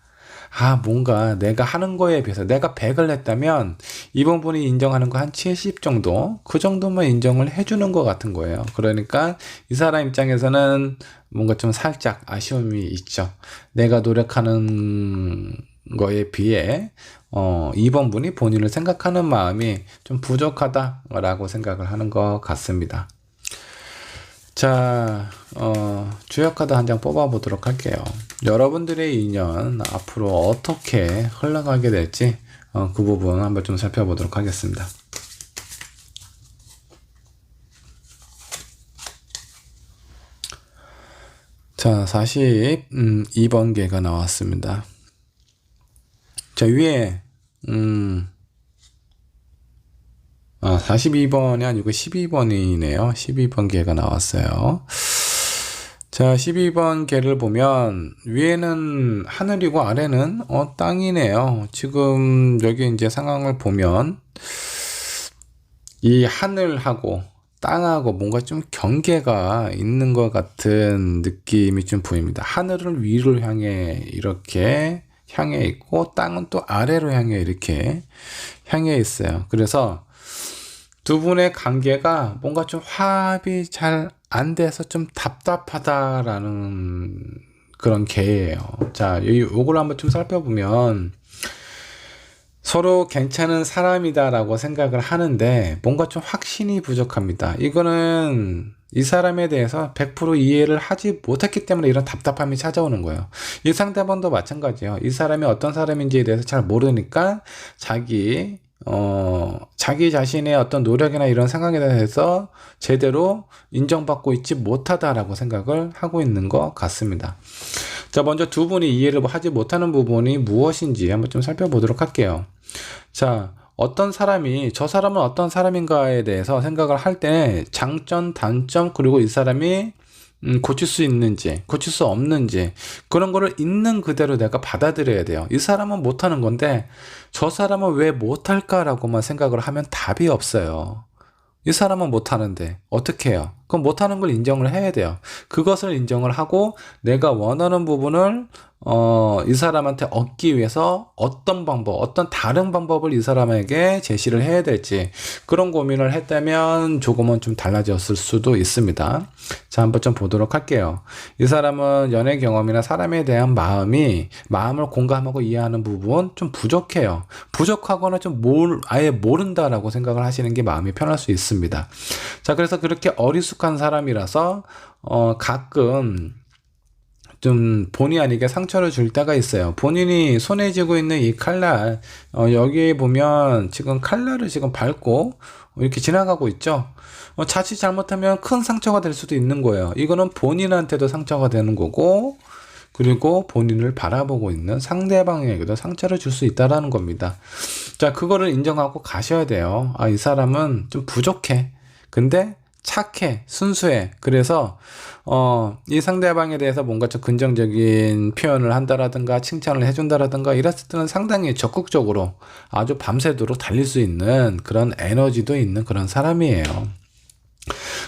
뭔가 내가 하는 거에 비해서 내가 100을 했다면 이번 분이 인정하는 거 한 70 정도? 그 정도만 인정을 해주는 것 같은 거예요. 그러니까 이 사람 입장에서는 뭔가 좀 살짝 아쉬움이 있죠. 내가 노력하는 거에 비해 이번 분이 본인을 생각하는 마음이 좀 부족하다라고 생각을 하는 것 같습니다. 자, 주역 카드 한 장 뽑아보도록 할게요. 여러분들의 인연 앞으로 어떻게 흘러가게 될지 그 부분 한번 좀 살펴보도록 하겠습니다. 자, 42번 개가 나왔습니다. 자, 위에 42번이 아니고 12번이네요. 12번 개가 나왔어요. 자, 12번 개를 보면 위에는 하늘이고 아래는 땅이네요. 지금 여기 이제 상황을 보면 이 하늘하고 땅하고 뭔가 좀 경계가 있는 것 같은 느낌이 좀 보입니다. 하늘은 위를 향해 이렇게 향해 있고 땅은 또 아래로 향해 이렇게 향해 있어요. 그래서 두 분의 관계가 뭔가 좀 화합이 잘 안 돼서 좀 답답하다라는 그런 개예요. 자, 요걸 한번 좀 살펴보면 서로 괜찮은 사람이다라고 생각을 하는데 뭔가 좀 확신이 부족합니다. 이거는 이 사람에 대해서 100% 이해를 하지 못했기 때문에 이런 답답함이 찾아오는 거예요. 이 상대방도 마찬가지예요. 이 사람이 어떤 사람인지에 대해서 잘 모르니까 자기 자신의 어떤 노력이나 이런 상황에 대해서 제대로 인정받고 있지 못하다라고 생각을 하고 있는 것 같습니다. 자, 먼저 두 분이 이해를 하지 못하는 부분이 무엇인지 한번 좀 살펴보도록 할게요. 자, 어떤 사람이 저 사람은 어떤 사람인가에 대해서 생각을 할 때 장점, 단점, 그리고 이 사람이 고칠 수 있는지 고칠 수 없는지 그런 거를 있는 그대로 내가 받아들여야 돼요. 이 사람은 못하는 건데 저 사람은 왜 못할까라고만 생각을 하면 답이 없어요. 이 사람은 못하는데 어떻게 해요? 그럼 못하는 걸 인정을 해야 돼요. 그것을 인정을 하고 내가 원하는 부분을 이 사람한테 얻기 위해서 어떤 방법, 어떤 다른 방법을 이 사람에게 제시를 해야 될지 그런 고민을 했다면 조금은 좀 달라졌을 수도 있습니다. 자, 한번 좀 보도록 할게요. 이 사람은 연애 경험이나 사람에 대한 마음을 공감하고 이해하는 부분 좀 부족해요. 부족하거나 좀 아예 모른다라고 생각을 하시는 게 마음이 편할 수 있습니다. 자, 그래서 그렇게 어리숙한 사람이라서 가끔 좀 본의 아니게 상처를 줄 때가 있어요. 본인이 손에 쥐고 있는 이 칼날, 여기에 보면 지금 칼날을 지금 밟고 이렇게 지나가고 있죠. 자칫 잘못하면 큰 상처가 될 수도 있는 거예요. 이거는 본인한테도 상처가 되는 거고, 그리고 본인을 바라보고 있는 상대방에게도 상처를 줄 수 있다라는 겁니다. 자, 그거를 인정하고 가셔야 돼요. 이 사람은 좀 부족해. 근데 착해, 순수해. 그래서 이 상대방에 대해서 뭔가 좀 긍정적인 표현을 한다라든가 칭찬을 해준다라든가 이랬을 때는 상당히 적극적으로 아주 밤새도록 달릴 수 있는 그런 에너지도 있는 그런 사람이에요.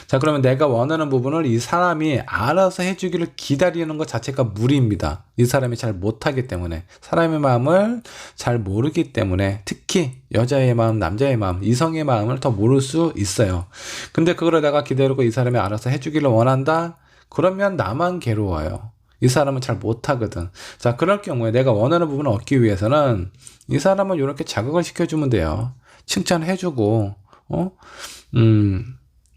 자, 그러면 내가 원하는 부분을 이 사람이 알아서 해주기를 기다리는 것 자체가 무리입니다. 이 사람이 잘 못하기 때문에, 사람의 마음을 잘 모르기 때문에, 특히 여자의 마음, 남자의 마음, 이성의 마음을 더 모를 수 있어요. 근데 그거를 내가 기다리고 이 사람이 알아서 해주기를 원한다? 그러면 나만 괴로워요. 이 사람은 잘 못하거든. 자, 그럴 경우에 내가 원하는 부분을 얻기 위해서는 이 사람은 이렇게 자극을 시켜주면 돼요. 칭찬해주고,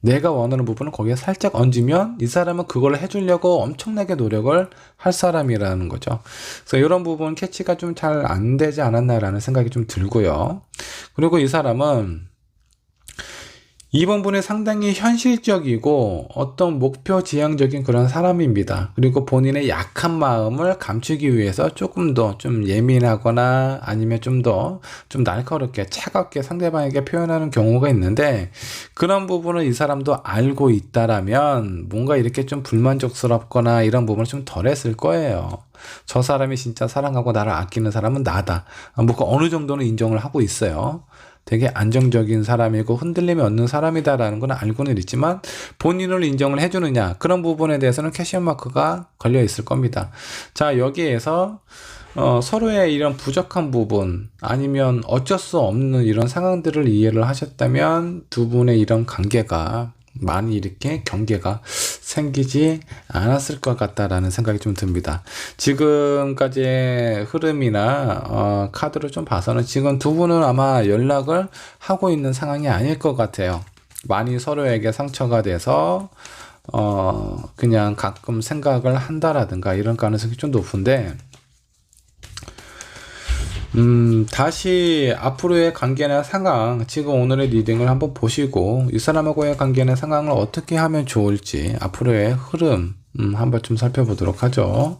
내가 원하는 부분을 거기에 살짝 얹으면 이 사람은 그걸 해주려고 엄청나게 노력을 할 사람이라는 거죠. 그래서 이런 부분 캐치가 좀 잘 안 되지 않았나라는 생각이 좀 들고요. 그리고 이 사람은 이번 분이 상당히 현실적이고 어떤 목표 지향적인 그런 사람입니다. 그리고 본인의 약한 마음을 감추기 위해서 조금 더 좀 예민하거나 아니면 좀 더 좀 날카롭게 차갑게 상대방에게 표현하는 경우가 있는데 그런 부분을 이 사람도 알고 있다라면 뭔가 이렇게 좀 불만족스럽거나 이런 부분을 좀 덜했을 거예요. 저 사람이 진짜 사랑하고 나를 아끼는 사람은 나다. 뭐 어느 정도는 인정을 하고 있어요. 되게 안정적인 사람이고 흔들림이 없는 사람이다라는 건 알고는 있지만 본인을 인정을 해주느냐, 그런 부분에 대해서는 퀘스천 마크가 걸려 있을 겁니다. 자, 여기에서 서로의 이런 부족한 부분 아니면 어쩔 수 없는 이런 상황들을 이해를 하셨다면 두 분의 이런 관계가 많이 이렇게 경계가 생기지 않았을 것 같다라는 생각이 좀 듭니다. 지금까지의 흐름이나 카드를 좀 봐서는 지금 두 분은 아마 연락을 하고 있는 상황이 아닐 것 같아요. 많이 서로에게 상처가 돼서 그냥 가끔 생각을 한다라든가 이런 가능성이 좀 높은데, 다시 앞으로의 관계나 상황, 지금 오늘의 리딩을 한번 보시고 이 사람하고의 관계나 상황을 어떻게 하면 좋을지 앞으로의 흐름 한번 좀 살펴보도록 하죠.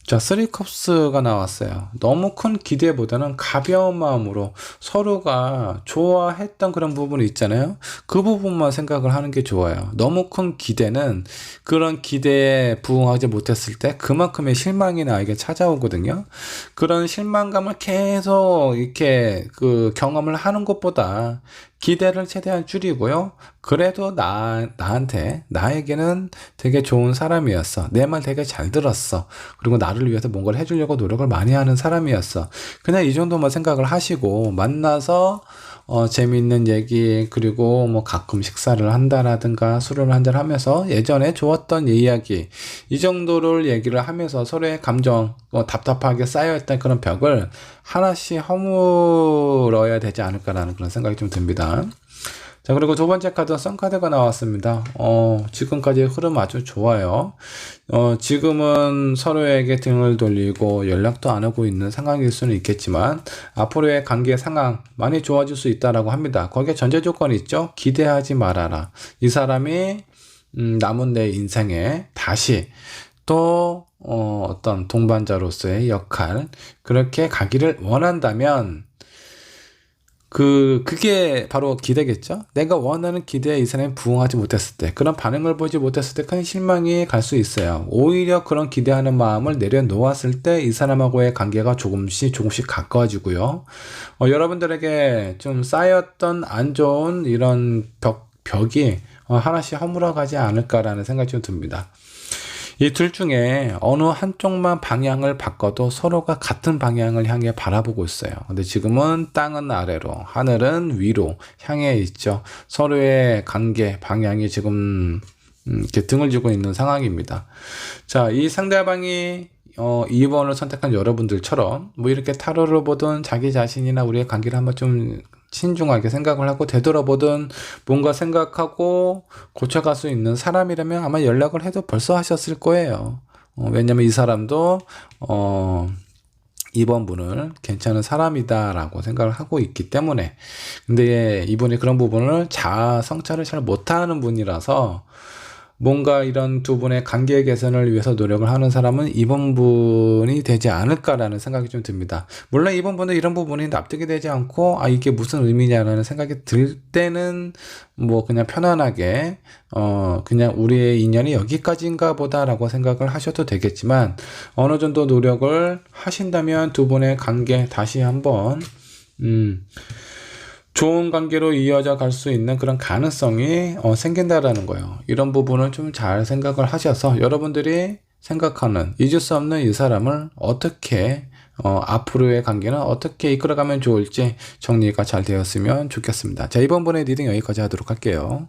자, 3컵스가 나왔어요. 너무 큰 기대보다는 가벼운 마음으로 서로가 좋아했던 그런 부분이 있잖아요. 그 부분만 생각을 하는 게 좋아요. 너무 큰 기대는 그런 기대에 부응하지 못했을 때 그만큼의 실망이 나에게 찾아오거든요. 그런 실망감을 계속 이렇게 그 경험을 하는 것보다 기대를 최대한 줄이고요. 그래도 나에게는 되게 좋은 사람이었어. 내 말 되게 잘 들었어. 그리고 나를 위해서 뭔가를 해주려고 노력을 많이 하는 사람이었어. 그냥 이 정도만 생각을 하시고 만나서 재미있는 얘기, 그리고 뭐 가끔 식사를 한다라든가 술을 한잔 하면서 예전에 좋았던 이야기, 이 정도를 얘기를 하면서 서로의 감정, 답답하게 쌓여있던 그런 벽을 하나씩 허물어야 되지 않을까라는 그런 생각이 좀 듭니다. 자, 그리고 두 번째 카드 선카드가 나왔습니다. 지금까지의 흐름 아주 좋아요. 지금은 서로에게 등을 돌리고 연락도 안 하고 있는 상황일 수는 있겠지만 앞으로의 관계 상황 많이 좋아질 수 있다라고 합니다. 거기에 전제 조건이 있죠. 기대하지 말아라. 이 사람이 남은 내 인생에 다시 또 어떤 동반자로서의 역할, 그렇게 가기를 원한다면 그게 바로 기대겠죠? 내가 원하는 기대에 이 사람이 부응하지 못했을 때, 그런 반응을 보지 못했을 때 큰 실망이 갈 수 있어요. 오히려 그런 기대하는 마음을 내려놓았을 때 이 사람하고의 관계가 조금씩 가까워지고요. 여러분들에게 좀 쌓였던 안 좋은 이런 벽이 하나씩 허물어가지 않을까라는 생각이 좀 듭니다. 이 둘 중에 어느 한쪽만 방향을 바꿔도 서로가 같은 방향을 향해 바라보고 있어요. 근데 지금은 땅은 아래로, 하늘은 위로 향해 있죠. 서로의 관계 방향이 지금 이렇게 등을 지고 있는 상황입니다. 자, 이 상대방이 2번을 선택한 여러분들처럼 뭐 이렇게 타로를 보든 자기 자신이나 우리의 관계를 한번 좀 신중하게 생각을 하고 되돌아보든 뭔가 생각하고 고쳐갈 수 있는 사람이라면 아마 연락을 해도 벌써 하셨을 거예요. 왜냐면 이 사람도 2번 분을 괜찮은 사람이다라고 생각을 하고 있기 때문에. 근데 이분이 그런 부분을 성찰을 잘 못하는 분이라서 뭔가 이런 두 분의 관계 개선을 위해서 노력을 하는 사람은 이번 분이 되지 않을까라는 생각이 좀 듭니다. 물론 이번 분도 이런 부분이 납득이 되지 않고 이게 무슨 의미냐라는 생각이 들 때는 뭐 그냥 편안하게 그냥 우리의 인연이 여기까지인가 보다라고 생각을 하셔도 되겠지만, 어느 정도 노력을 하신다면 두 분의 관계 다시 한번 좋은 관계로 이어져 갈 수 있는 그런 가능성이 생긴다라는 거예요. 이런 부분을 좀 잘 생각을 하셔서 여러분들이 생각하는 잊을 수 없는 이 사람을 어떻게 앞으로의 관계는 어떻게 이끌어가면 좋을지 정리가 잘 되었으면 좋겠습니다. 자, 이번 번의 리딩 여기까지 하도록 할게요.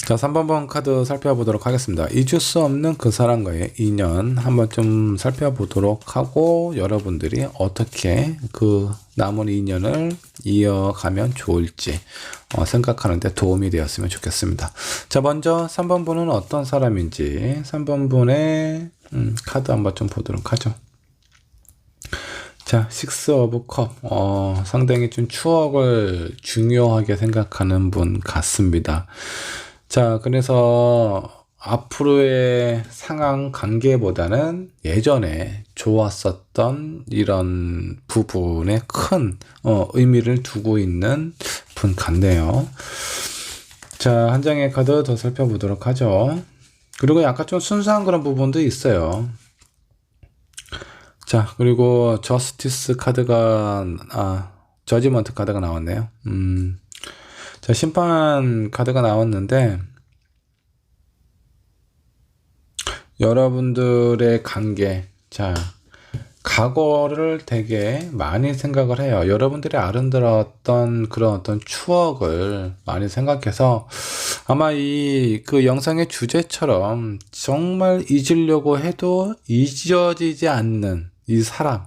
자, 3번 카드 살펴보도록 하겠습니다. 잊을 수 없는 그 사람과의 인연 한번 좀 살펴보도록 하고, 여러분들이 어떻게 그 남은 인연을 이어가면 좋을지 생각하는 데 도움이 되었으면 좋겠습니다. 자, 먼저 3번 분은 어떤 사람인지 3번 분의 카드 한번 좀 보도록 하죠. 자, 6 오브 컵. 상당히 좀 추억을 중요하게 생각하는 분 같습니다. 자, 그래서 앞으로의 상황 관계보다는 예전에 좋았었던 이런 부분에 큰 의미를 두고 있는 분 같네요. 자, 한 장의 카드 더 살펴보도록 하죠. 그리고 약간 좀 순수한 그런 부분도 있어요. 자, 그리고 저스티스 카드가, 저지먼트 카드가 나왔네요. 자, 심판 카드가 나왔는데, 여러분들의 관계, 자, 과거를 되게 많이 생각을 해요. 여러분들이 아름다웠던 그런 어떤 추억을 많이 생각해서 아마 그 영상의 주제처럼 정말 잊으려고 해도 잊어지지 않는 이 사람,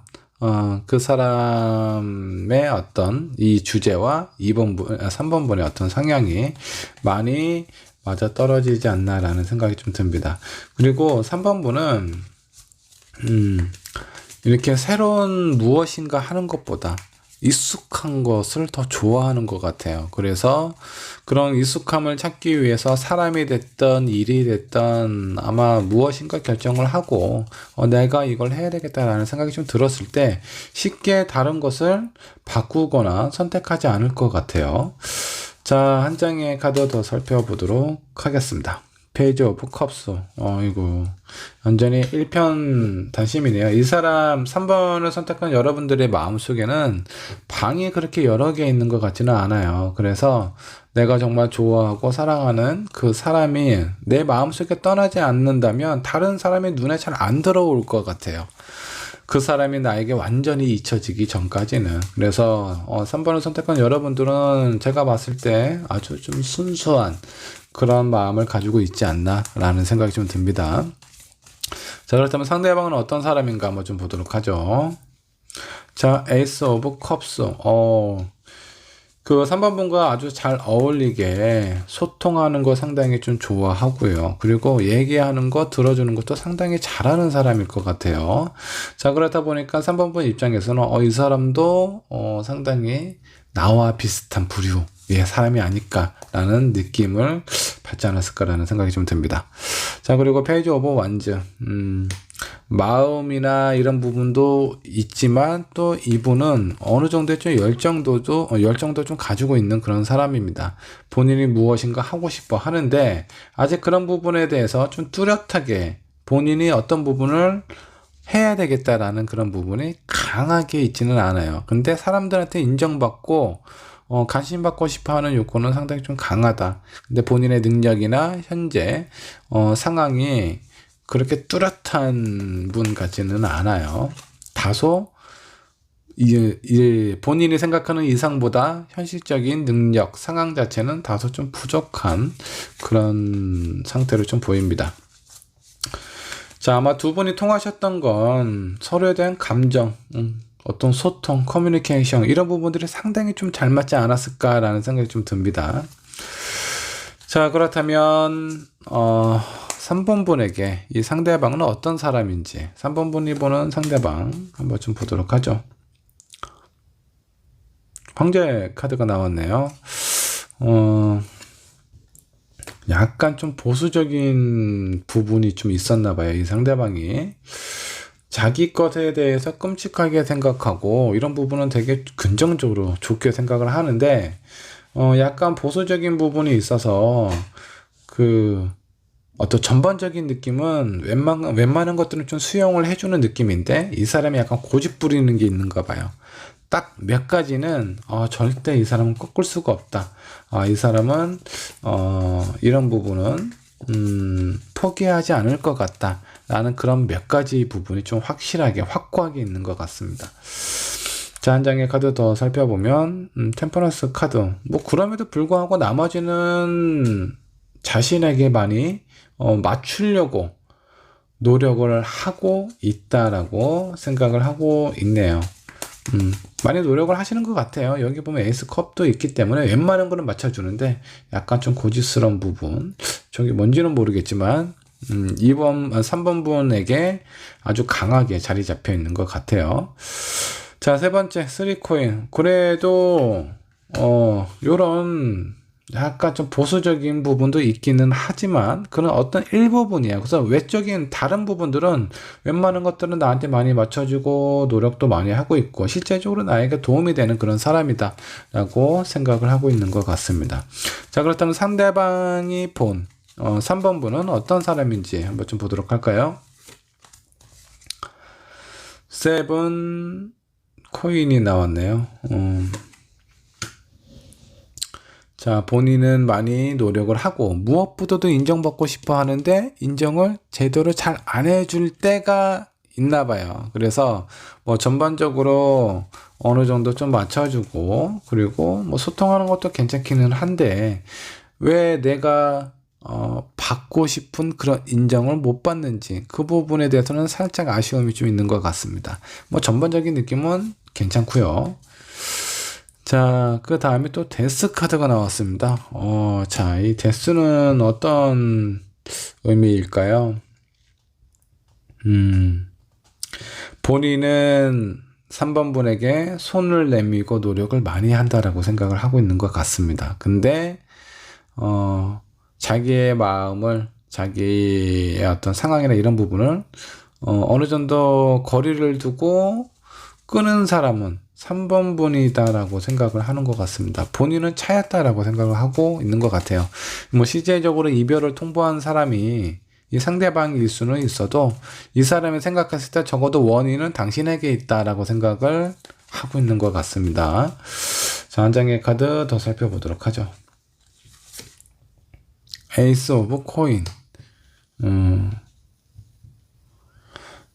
그 사람의 어떤 이 주제와 3번분의 어떤 성향이 많이 맞아 떨어지지 않나라는 생각이 좀 듭니다. 그리고 3번분은, 이렇게 새로운 무엇인가 하는 것보다 익숙한 것을 더 좋아하는 것 같아요. 그래서 그런 익숙함을 찾기 위해서 사람이 됐던 일이 됐던 아마 무엇인가 결정을 하고 내가 이걸 해야 되겠다라는 생각이 좀 들었을 때 쉽게 다른 것을 바꾸거나 선택하지 않을 것 같아요. 자, 한 장의 카드 더 살펴보도록 하겠습니다. 페이지 오브 컵스. 이거 완전히 일편단심이네요. 이 사람 3번을 선택한 여러분들의 마음속에는 방이 그렇게 여러 개 있는 것 같지는 않아요. 그래서 내가 정말 좋아하고 사랑하는 그 사람이 내 마음속에 떠나지 않는다면 다른 사람의 눈에 잘 안 들어올 것 같아요. 그 사람이 나에게 완전히 잊혀지기 전까지는. 그래서 3번을 선택한 여러분들은 제가 봤을 때 아주 좀 순수한 그런 마음을 가지고 있지 않나 라는 생각이 좀 듭니다. 자, 그렇다면 상대방은 어떤 사람인가 한번 좀 보도록 하죠. 자, 에이스 오브 컵스. 그 3번 분과 아주 잘 어울리게 소통하는 거 상당히 좀 좋아하고요. 그리고 얘기하는 거 들어주는 것도 상당히 잘하는 사람일 것 같아요. 자, 그렇다 보니까 3번 분 입장에서는 이 사람도 상당히 나와 비슷한 부류의 사람이 아닐까라는 느낌을 받지 않았을까라는 생각이 좀 듭니다. 자, 그리고 페이지 오브 완즈. 마음이나 이런 부분도 있지만 또 이분은 어느 정도의 좀 열정도 좀 가지고 있는 그런 사람입니다. 본인이 무엇인가 하고 싶어 하는데 아직 그런 부분에 대해서 좀 뚜렷하게 본인이 어떤 부분을 해야 되겠다라는 그런 부분이 강하게 있지는 않아요. 근데 사람들한테 인정받고 관심받고 싶어 하는 욕구는 상당히 좀 강하다. 근데 본인의 능력이나 현재 상황이 그렇게 뚜렷한 분 같지는 않아요. 다소 본인이 생각하는 이상보다 현실적인 능력, 상황 자체는 다소 좀 부족한 그런 상태로 좀 보입니다. 자, 아마 두 분이 통하셨던 건 서로에 대한 감정, 어떤 소통, 커뮤니케이션 이런 부분들이 상당히 좀 잘 맞지 않았을까라는 생각이 좀 듭니다. 자, 그렇다면 3번 분에게 이 상대방은 어떤 사람인지 3번 분이 보는 상대방 한번 좀 보도록 하죠. 황제 카드가 나왔네요. 약간 좀 보수적인 부분이 좀 있었나 봐요. 이 상대방이 자기 것에 대해서 끔찍하게 생각하고 이런 부분은 되게 긍정적으로 좋게 생각을 하는데 약간 보수적인 부분이 있어서 어떤 전반적인 느낌은 웬만한 것들은 좀 수용을 해주는 느낌인데 이 사람이 약간 고집 부리는 게 있는가 봐요. 딱 몇 가지는 절대 이 사람은 꺾을 수가 없다. 이 사람은 이런 부분은 포기하지 않을 것 같다. 라는 그런 몇 가지 부분이 좀 확고하게 있는 것 같습니다. 자, 한 장의 카드 더 살펴보면 템퍼런스 카드. 뭐 그럼에도 불구하고 나머지는 자신에게 많이 맞추려고 노력을 하고 있다라고 생각을 하고 있네요. 많이 노력을 하시는 것 같아요. 여기 보면 에이스 컵도 있기 때문에 웬만한 거는 맞춰주는데 약간 좀 고집스러운 부분, 저기 뭔지는 모르겠지만 3번 분에게 아주 강하게 자리 잡혀 있는 것 같아요. 자, 세 번째 3코인. 그래도 요런 약간 좀 보수적인 부분도 있기는 하지만 그런 어떤 일부분이에요. 그래서 외적인 다른 부분들은 웬만한 것들은 나한테 많이 맞춰주고 노력도 많이 하고 있고 실제적으로 나에게 도움이 되는 그런 사람이다 라고 생각을 하고 있는 것 같습니다. 자, 그렇다면 상대방이 본 3번 분은 어떤 사람인지 한번 좀 보도록 할까요? 세븐 코인이 나왔네요. 자, 본인은 많이 노력을 하고 무엇보다도 인정받고 싶어 하는데 인정을 제대로 잘 안 해줄 때가 있나 봐요. 그래서 뭐 전반적으로 어느 정도 좀 맞춰주고 그리고 뭐 소통하는 것도 괜찮기는 한데 왜 내가 받고 싶은 그런 인정을 못 받는지 그 부분에 대해서는 살짝 아쉬움이 좀 있는 것 같습니다. 뭐 전반적인 느낌은 괜찮고요. 자, 그 다음에 또 데스 카드가 나왔습니다. 자, 이 데스는 어떤 의미일까요? 본인은 3번 분에게 손을 내밀고 노력을 많이 한다라고 생각을 하고 있는 것 같습니다. 근데, 자기의 마음을, 자기의 어떤 상황이나 이런 부분을, 어느 정도 거리를 두고 끄는 사람은 3번 분이다라고 생각을 하는 것 같습니다. 본인은 차였다라고 생각을 하고 있는 것 같아요. 뭐 실제적으로 이별을 통보한 사람이 이 상대방일 수는 있어도 이 사람이 생각했을 때 적어도 원인은 당신에게 있다라고 생각을 하고 있는 것 같습니다. 자, 한 장의 카드 더 살펴보도록 하죠. 에이스 오브 코인.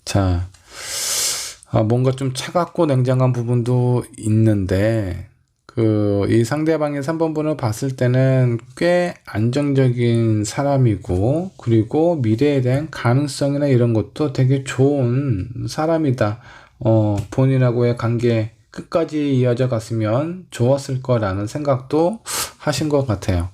자, 뭔가 좀 차갑고 냉정한 부분도 있는데, 이 상대방의 3번 분을 봤을 때는 꽤 안정적인 사람이고, 그리고 미래에 대한 가능성이나 이런 것도 되게 좋은 사람이다. 본인하고의 관계 끝까지 이어져 갔으면 좋았을 거라는 생각도 하신 것 같아요.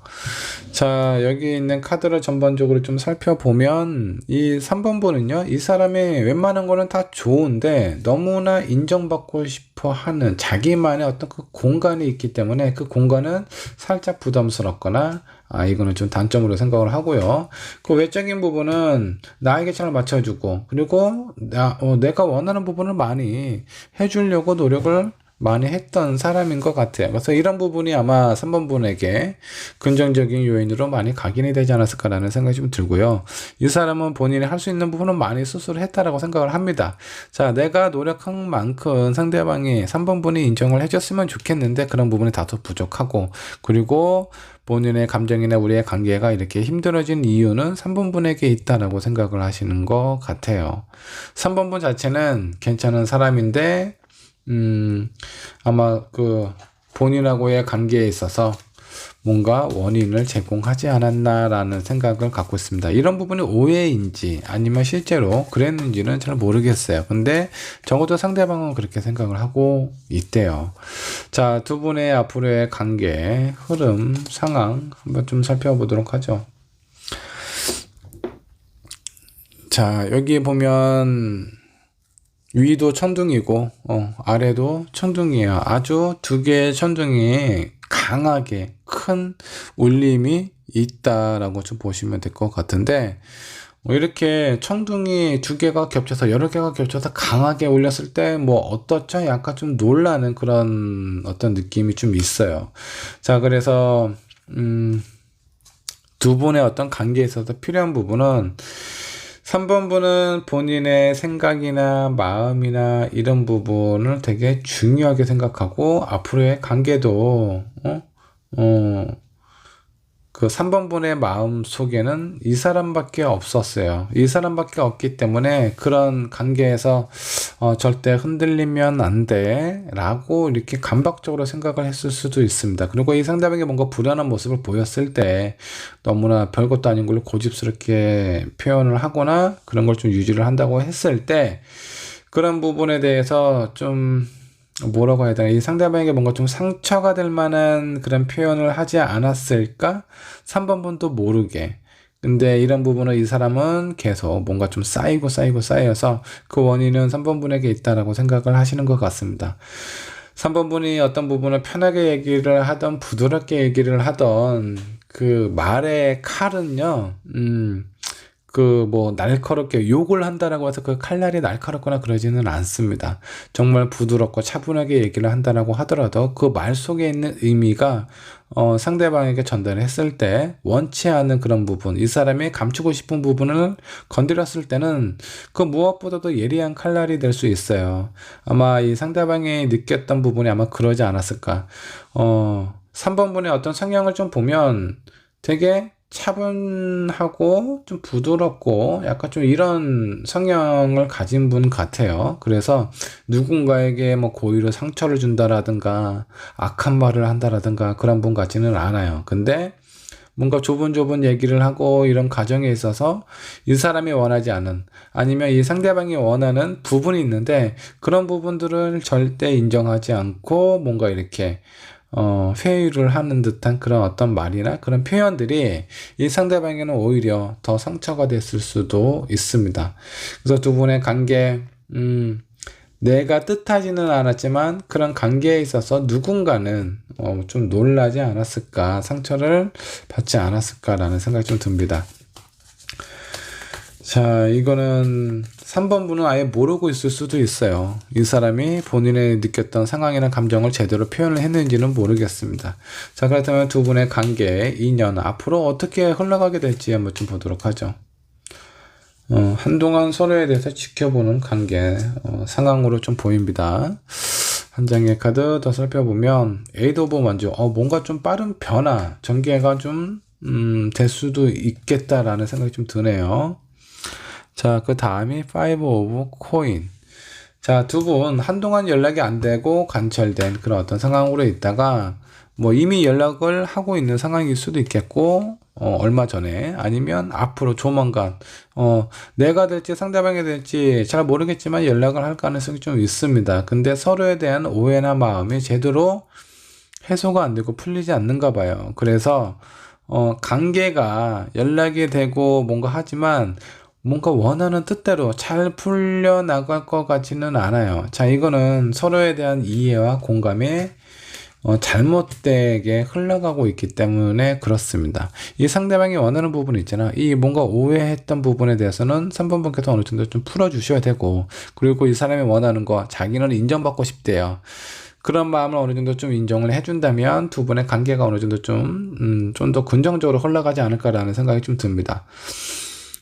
자, 여기 있는 카드를 전반적으로 좀 살펴보면 이 3번 분은요, 이 사람이 웬만한 거는 다 좋은데 너무나 인정받고 싶어 하는 자기만의 어떤 그 공간이 있기 때문에 그 공간은 살짝 부담스럽거나 이거는 좀 단점으로 생각을 하고요. 그 외적인 부분은 나에게 잘 맞춰주고 그리고 내가 원하는 부분을 많이 해주려고 노력을 많이 했던 사람인 것 같아요. 그래서 이런 부분이 아마 3번 분에게 긍정적인 요인으로 많이 각인이 되지 않았을까라는 생각이 좀 들고요. 이 사람은 본인이 할 수 있는 부분은 많이 스스로 했다라고 생각을 합니다. 자, 내가 노력한 만큼 상대방이 3번 분이 인정을 해줬으면 좋겠는데 그런 부분이 다소 부족하고 그리고 본인의 감정이나 우리의 관계가 이렇게 힘들어진 이유는 3번 분에게 있다라고 생각을 하시는 것 같아요. 3번 분 자체는 괜찮은 사람인데 아마 본인하고의 관계에 있어서 뭔가 원인을 제공하지 않았나라는 생각을 갖고 있습니다. 이런 부분이 오해인지 아니면 실제로 그랬는지는 잘 모르겠어요. 근데 적어도 상대방은 그렇게 생각을 하고 있대요. 자, 두 분의 앞으로의 관계, 흐름, 상황 한번 좀 살펴보도록 하죠. 자, 여기 보면 위도 천둥이고 아래도 천둥이에요. 아주 두 개의 천둥이 강하게 큰 울림이 있다라고 좀 보시면 될 것 같은데 이렇게 천둥이 두 개가 겹쳐서 여러 개가 겹쳐서 강하게 울렸을 때 뭐 어떻죠? 약간 좀 놀라는 그런 어떤 느낌이 좀 있어요. 자, 그래서 두 분의 어떤 관계에 있어서 필요한 부분은 3번 분은 본인의 생각이나 마음이나 이런 부분을 되게 중요하게 생각하고 앞으로의 관계도 그 3번 분의 마음 속에는 이 사람밖에 없었어요. 이 사람밖에 없기 때문에 그런 관계에서 절대 흔들리면 안 돼 라고 이렇게 감박적으로 생각을 했을 수도 있습니다. 그리고 이 상대방이 뭔가 불안한 모습을 보였을 때 너무나 별것도 아닌 걸로 고집스럽게 표현을 하거나 그런 걸 좀 유지를 한다고 했을 때 그런 부분에 대해서 좀 뭐라고 해야 되나, 이 상대방에게 뭔가 좀 상처가 될 만한 그런 표현을 하지 않았을까? 3번 분도 모르게. 근데 이런 부분을 이 사람은 계속 뭔가 좀 쌓여서 그 원인은 3번 분에게 있다라고 생각을 하시는 것 같습니다. 3번 분이 어떤 부분을 편하게 얘기를 하던 부드럽게 얘기를 하던 그 말의 칼은요, 그 뭐 날카롭게 욕을 한다라고 해서 그 칼날이 날카롭거나 그러지는 않습니다. 정말 부드럽고 차분하게 얘기를 한다라고 하더라도 그 말 속에 있는 의미가 상대방에게 전달을 했을 때 원치 않은 그런 부분, 이 사람이 감추고 싶은 부분을 건드렸을 때는 그 무엇보다도 예리한 칼날이 될 수 있어요. 아마 이 상대방이 느꼈던 부분이 아마 그러지 않았을까. 3번 분의 어떤 성향을 좀 보면 되게 차분하고 좀 부드럽고 약간 좀 이런 성향을 가진 분 같아요. 그래서 누군가에게 뭐 고의로 상처를 준다라든가 악한 말을 한다라든가 그런 분 같지는 않아요. 근데 뭔가 좁은 얘기를 하고 이런 과정에 있어서 이 사람이 원하지 않은, 아니면 이 상대방이 원하는 부분이 있는데 그런 부분들을 절대 인정하지 않고 뭔가 이렇게 회유를 하는 듯한 그런 어떤 말이나 그런 표현들이 이 상대방에게는 오히려 더 상처가 됐을 수도 있습니다. 그래서 두 분의 관계, 내가 뜻하지는 않았지만 그런 관계에 있어서 누군가는 좀 놀라지 않았을까, 상처를 받지 않았을까라는 생각이 좀 듭니다. 자, 이거는 3번 분은 아예 모르고 있을 수도 있어요. 이 사람이 본인의 느꼈던 상황이나 감정을 제대로 표현을 했는지는 모르겠습니다. 자, 그렇다면 두 분의 관계, 인연, 앞으로 어떻게 흘러가게 될지 한번 좀 보도록 하죠. 한동안 서로에 대해서 지켜보는 관계, 상황으로 좀 보입니다. 한 장의 카드 더 살펴보면, 에이드 오브 원주, 뭔가 좀 빠른 변화, 전개가 좀, 될 수도 있겠다라는 생각이 좀 드네요. 자, 그 다음이 5 오브 코인. 자, 두 분 한동안 연락이 안 되고 관철된 그런 어떤 상황으로 있다가 뭐 이미 연락을 하고 있는 상황일 수도 있겠고, 얼마 전에, 아니면 앞으로 조만간, 내가 될지 상대방이 될지 잘 모르겠지만 연락을 할 가능성이 좀 있습니다. 근데 서로에 대한 오해나 마음이 제대로 해소가 안 되고 풀리지 않는가 봐요. 그래서, 관계가 연락이 되고 뭔가 하지만 뭔가 원하는 뜻대로 잘 풀려나갈 것 같지는 않아요. 자, 이거는 서로에 대한 이해와 공감이 잘못되게 흘러가고 있기 때문에 그렇습니다. 이 상대방이 원하는 부분이 있잖아. 이 뭔가 오해했던 부분에 대해서는 3번 분께서 어느 정도 좀 풀어주셔야 되고, 그리고 이 사람이 원하는 거, 자기는 인정받고 싶대요. 그런 마음을 어느 정도 좀 인정을 해준다면 두 분의 관계가 어느 정도 좀 더 긍정적으로 흘러가지 않을까라는 생각이 좀 듭니다.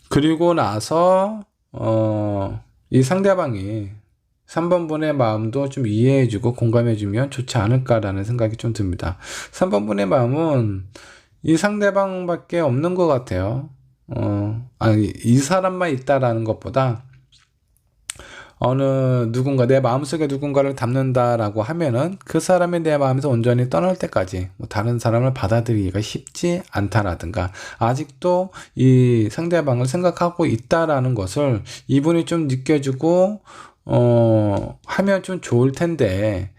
그리고 나서 이 상대방이 3번 분의 마음도 좀 이해해주고 공감해주면 좋지 않을까라는 생각이 좀 듭니다. 3번 분의 마음은 이 상대방밖에 없는 것 같아요. 이 사람만 있다라는 것보다 누군가 내 마음속에 누군가를 담는다라고 하면은 그 사람이 내 마음에서 온전히 떠날 때까지 뭐 다른 사람을 받아들이기가 쉽지 않다라든가, 아직도 이 상대방을 생각하고 있다라는 것을 이분이 좀 느껴주고 하면 좀 좋을 텐데,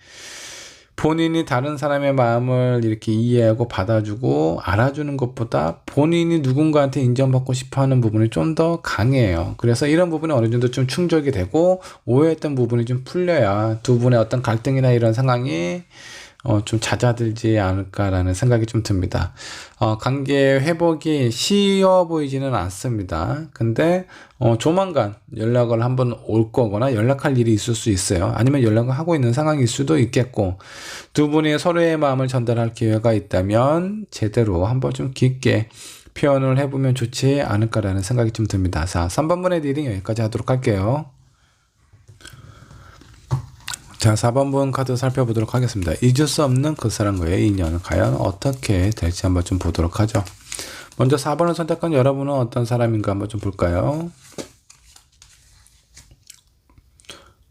본인이 다른 사람의 마음을 이렇게 이해하고 받아주고 알아주는 것보다 본인이 누군가한테 인정받고 싶어 하는 부분이 좀 더 강해요. 그래서 이런 부분이 어느 정도 좀 충족이 되고 오해했던 부분이 좀 풀려야 두 분의 어떤 갈등이나 이런 상황이 좀 잦아들지 않을까라는 생각이 좀 듭니다. 관계 회복이 쉬워 보이지는 않습니다. 근데 조만간 연락을 한번 올 거거나 연락할 일이 있을 수 있어요. 아니면 연락을 하고 있는 상황일 수도 있겠고, 두 분이 서로의 마음을 전달할 기회가 있다면 제대로 한번 좀 깊게 표현을 해보면 좋지 않을까라는 생각이 좀 듭니다. 자, 3번분의 리딩 여기까지 하도록 할게요. 자, 4번분 카드 살펴보도록 하겠습니다. 잊을 수 없는 그 사람과의 인연은 과연 어떻게 될지 한번 좀 보도록 하죠. 먼저 4번을 선택한 여러분은 어떤 사람인가 한번 좀 볼까요?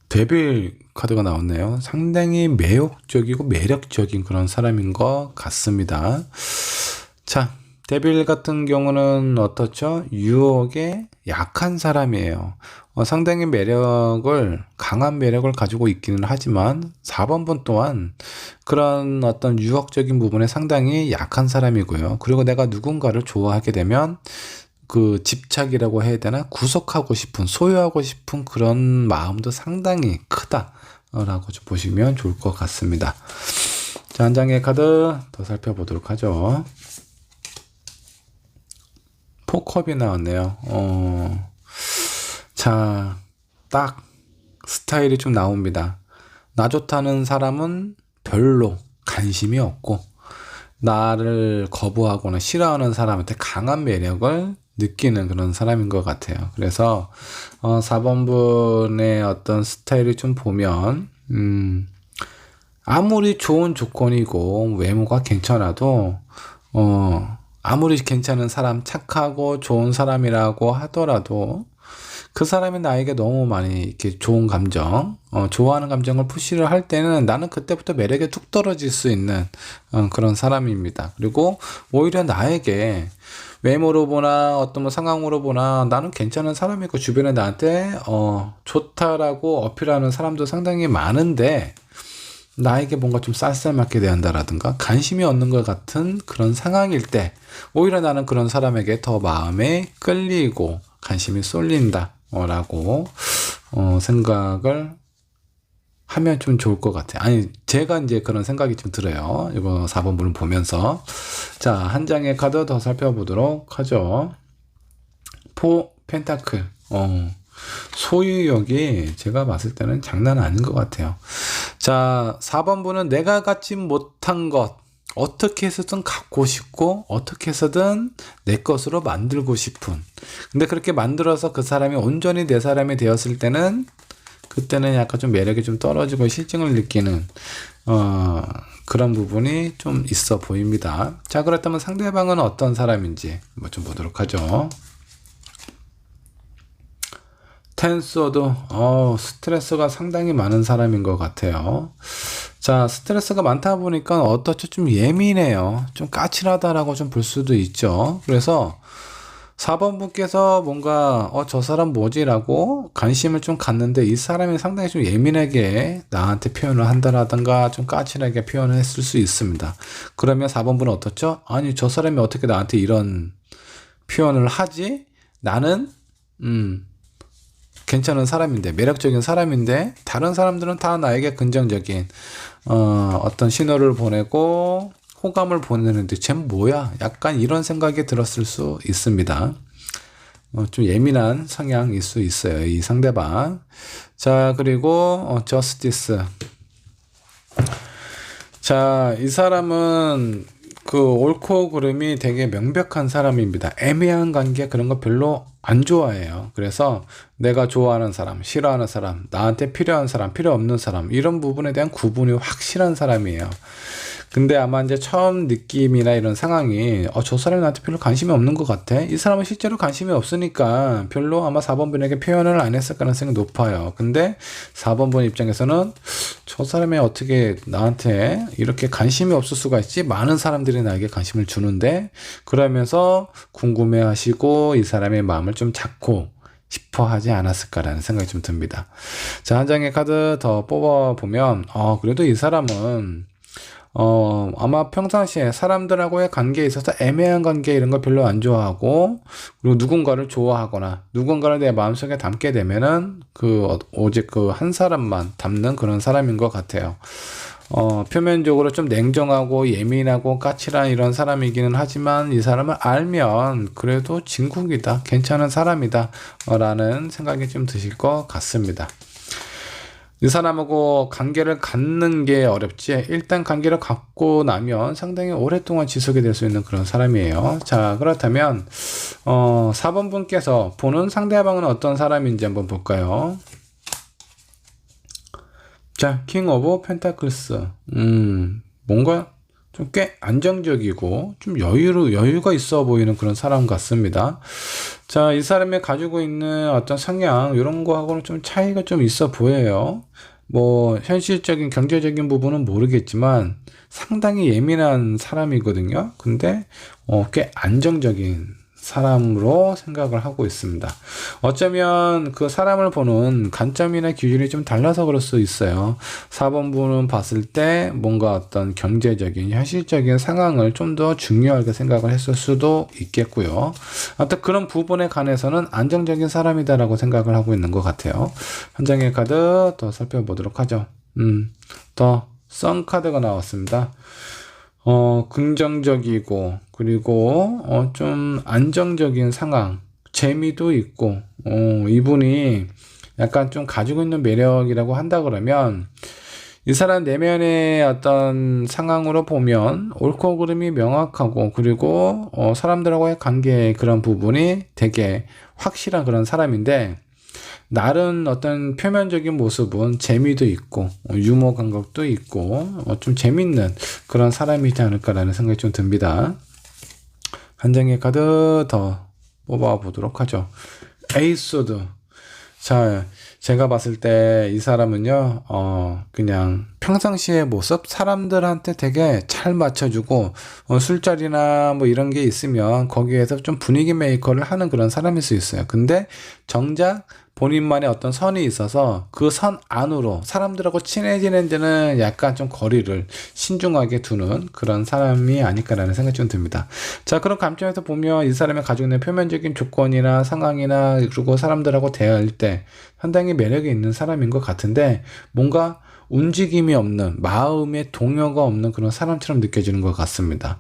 데빌 카드가 나왔네요. 상당히 매혹적이고 매력적인 그런 사람인 것 같습니다. 자, 데빌 같은 경우는 어떻죠? 유혹에 약한 사람이에요. 상당히 강한 매력을 가지고 있기는 하지만 4번분 또한 그런 어떤 유혹적인 부분에 상당히 약한 사람이고요. 그리고 내가 누군가를 좋아하게 되면 그 집착이라고 해야 되나? 구속하고 싶은, 소유하고 싶은 그런 마음도 상당히 크다라고 좀 보시면 좋을 것 같습니다. 자, 한 장의 카드 더 살펴보도록 하죠. 포컵이 나왔네요. 자, 딱 스타일이 좀 나옵니다. 나 좋다는 사람은 별로 관심이 없고, 나를 거부하거나 싫어하는 사람한테 강한 매력을 느끼는 그런 사람인 것 같아요. 그래서 4번분의 어떤 스타일을 좀 보면 아무리 좋은 조건이고 외모가 괜찮아도 아무리 괜찮은 사람, 착하고 좋은 사람이라고 하더라도 그 사람이 나에게 너무 많이 이렇게 좋은 감정, 좋아하는 감정을 푸시를 할 때는 나는 그때부터 매력에 뚝 떨어질 수 있는 그런 사람입니다. 그리고 오히려 나에게 외모로 보나 어떤 뭐 상황으로 보나 나는 괜찮은 사람이고 주변에 나한테 좋다라고 어필하는 사람도 상당히 많은데 나에게 뭔가 좀 쌀쌀맞게 대한다라든가 관심이 없는 것 같은 그런 상황일 때 오히려 나는 그런 사람에게 더 마음에 끌리고 관심이 쏠린다 라고 생각을 하면 좀 좋을 것 같아요. 아니, 제가 이제 그런 생각이 좀 들어요. 이거 4번분을 보면서. 자, 한 장의 카드 더 살펴보도록 하죠. 포 펜타클. 소유욕이 제가 봤을 때는 장난 아닌 것 같아요. 자, 4번분은 내가 갖지 못한 것, 어떻게 해서든 갖고 싶고 어떻게 해서든 내 것으로 만들고 싶은, 근데 그렇게 만들어서 그 사람이 온전히 내 사람이 되었을 때는 그때는 약간 좀 매력이 좀 떨어지고 실증을 느끼는 그런 부분이 좀 있어 보입니다. 자, 그렇다면 상대방은 어떤 사람인지 한번 좀 보도록 하죠. 텐소드, 스트레스가 상당히 많은 사람인 것 같아요. 자, 스트레스가 많다 보니까 어떻죠? 좀 예민해요. 좀 까칠하다라고 좀 볼 수도 있죠. 그래서 4번분께서 뭔가 저 사람 뭐지라고 관심을 좀 갖는데 이 사람이 상당히 좀 예민하게 나한테 표현을 한다라든가 좀 까칠하게 표현을 했을 수 있습니다. 그러면 4번분은 어떻죠? 아니, 저 사람이 어떻게 나한테 이런 표현을 하지? 나는 괜찮은 사람인데, 매력적인 사람인데 다른 사람들은 다 나에게 긍정적인 어떤 신호를 보내고 호감을 보내는데 쟤는 뭐야? 약간 이런 생각이 들었을 수 있습니다. 좀 예민한 성향일 수 있어요, 이 상대방. 자, 그리고 저스티스. 자, 이 사람은 그 옳고 그름이 되게 명백한 사람입니다. 애매한 관계 그런 거 별로 안 좋아해요. 그래서 내가 좋아하는 사람, 싫어하는 사람, 나한테 필요한 사람, 필요 없는 사람, 이런 부분에 대한 구분이 확실한 사람이에요. 근데 아마 이제 처음 느낌이나 이런 상황이 저 사람이 나한테 별로 관심이 없는 것 같아. 이 사람은 실제로 관심이 없으니까 별로 아마 4번분에게 표현을 안 했을 가능성이 높아요. 근데 4번분 입장에서는 저 사람이 어떻게 나한테 이렇게 관심이 없을 수가 있지? 많은 사람들이 나에게 관심을 주는데, 그러면서 궁금해하시고 이 사람의 마음을 좀 잡고 싶어 하지 않았을까라는 생각이 좀 듭니다. 자, 한 장의 카드 더 뽑아보면 그래도 이 사람은 아마 평상시에 사람들하고의 관계에 있어서 애매한 관계 이런 걸 별로 안 좋아하고, 그리고 누군가를 좋아하거나 누군가를 내 마음속에 담게 되면은 오직 그 한 사람만 담는 그런 사람인 것 같아요. 표면적으로 좀 냉정하고 예민하고 까칠한 이런 사람이기는 하지만 이 사람을 알면 그래도 진국이다, 괜찮은 사람이다 라는 생각이 좀 드실 것 같습니다. 이 사람하고 관계를 갖는 게 어렵지, 일단 관계를 갖고 나면 상당히 오랫동안 지속이 될 수 있는 그런 사람이에요. 자, 그렇다면 4번분께서 보는 상대방은 어떤 사람인지 한번 볼까요? 자, 킹 오브 펜타클스. 뭔가 좀 꽤 안정적이고 좀 여유가 있어 보이는 그런 사람 같습니다. 자, 이 사람이 가지고 있는 어떤 성향 이런 거하고는 좀 차이가 좀 있어 보여요. 뭐 현실적인 경제적인 부분은 모르겠지만 상당히 예민한 사람이거든요. 근데 꽤 안정적인 사람으로 생각을 하고 있습니다. 어쩌면 그 사람을 보는 관점이나 기준이 좀 달라서 그럴 수 있어요. 4번분은 봤을 때 뭔가 어떤 경제적인 현실적인 상황을 좀 더 중요하게 생각을 했을 수도 있겠고요. 아무튼 그런 부분에 관해서는 안정적인 사람이다라고 생각을 하고 있는 것 같아요. 한 장의 카드 더 살펴보도록 하죠. 더 선 카드가 나왔습니다. 긍정적이고, 그리고, 좀 안정적인 상황, 재미도 있고, 이분이 약간 좀 가지고 있는 매력이라고 한다 그러면, 이 사람 내면의 어떤 상황으로 보면 옳고 그름이 명확하고, 그리고 사람들하고의 관계의 그런 부분이 되게 확실한 그런 사람인데, 다른 어떤 표면적인 모습은 재미도 있고 유머 감각도 있고 좀 재밌는 그런 사람이지 않을까라는 생각이 좀 듭니다. 한 장의 카드 더 뽑아 보도록 하죠. 에이소드. 자, 제가 봤을 때 이 사람은요, 그냥 평상시의 모습, 사람들한테 되게 잘 맞춰주고, 술자리나 뭐 이런 게 있으면 거기에서 좀 분위기 메이커를 하는 그런 사람일 수 있어요. 근데 정작 본인만의 어떤 선이 있어서 그 선 안으로 사람들하고 친해지는 데는 약간 좀 거리를 신중하게 두는 그런 사람이 아닐까라는 생각이 좀 듭니다. 자, 그런 관점에서 보면 이 사람이 가지고 있는 표면적인 조건이나 상황이나 그리고 사람들하고 대할 때 상당히 매력이 있는 사람인 것 같은데, 뭔가 움직임이 없는, 마음의 동요가 없는 그런 사람처럼 느껴지는 것 같습니다.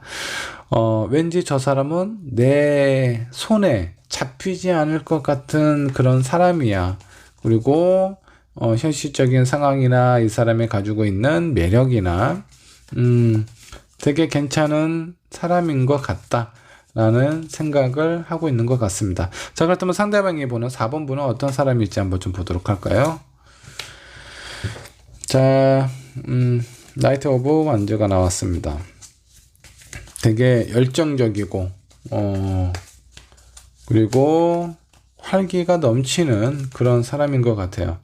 왠지 저 사람은 내 손에 잡히지 않을 것 같은 그런 사람이야. 그리고 현실적인 상황이나 이 사람이 가지고 있는 매력이나 되게 괜찮은 사람인 것 같다 라는 생각을 하고 있는 것 같습니다. 자, 그렇다면 상대방이 보는 4번 분은 어떤 사람일지 한번 좀 보도록 할까요? 자, 나이트 오브 완즈가 나왔습니다. 되게 열정적이고 그리고 활기가 넘치는 그런 사람인 것 같아요.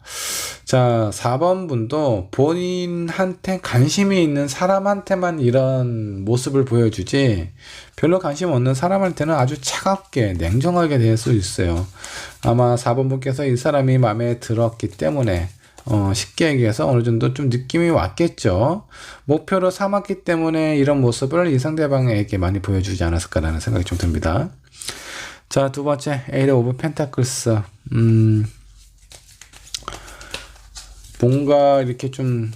자, 4번 분도 본인한테 관심이 있는 사람한테만 이런 모습을 보여주지, 별로 관심 없는 사람한테는 아주 차갑게 냉정하게 될 수 있어요. 아마 4번 분께서 이 사람이 마음에 들었기 때문에 쉽게 얘기해서 어느 정도 좀 느낌이 왔겠죠. 목표로 삼았기 때문에 이런 모습을 이 상대방에게 많이 보여주지 않았을까라는 생각이 좀 듭니다. 자, 두 번째 에이드 오브 펜타클스. 뭔가 이렇게 좀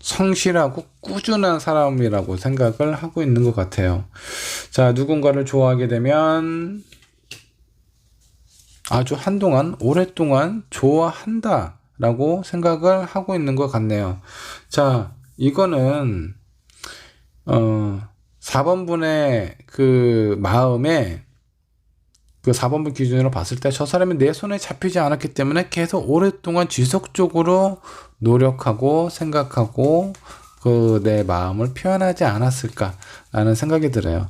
성실하고 꾸준한 사람이라고 생각을 하고 있는 것 같아요. 자, 누군가를 좋아하게 되면 아주 한동안, 오랫동안 좋아한다 라고 생각을 하고 있는 것 같네요. 자, 이거는 4번 분의 그 마음에, 그 4번분 기준으로 봤을 때 저 사람이 내 손에 잡히지 않았기 때문에 계속 오랫동안 지속적으로 노력하고 생각하고 그 내 마음을 표현하지 않았을까라는 생각이 들어요.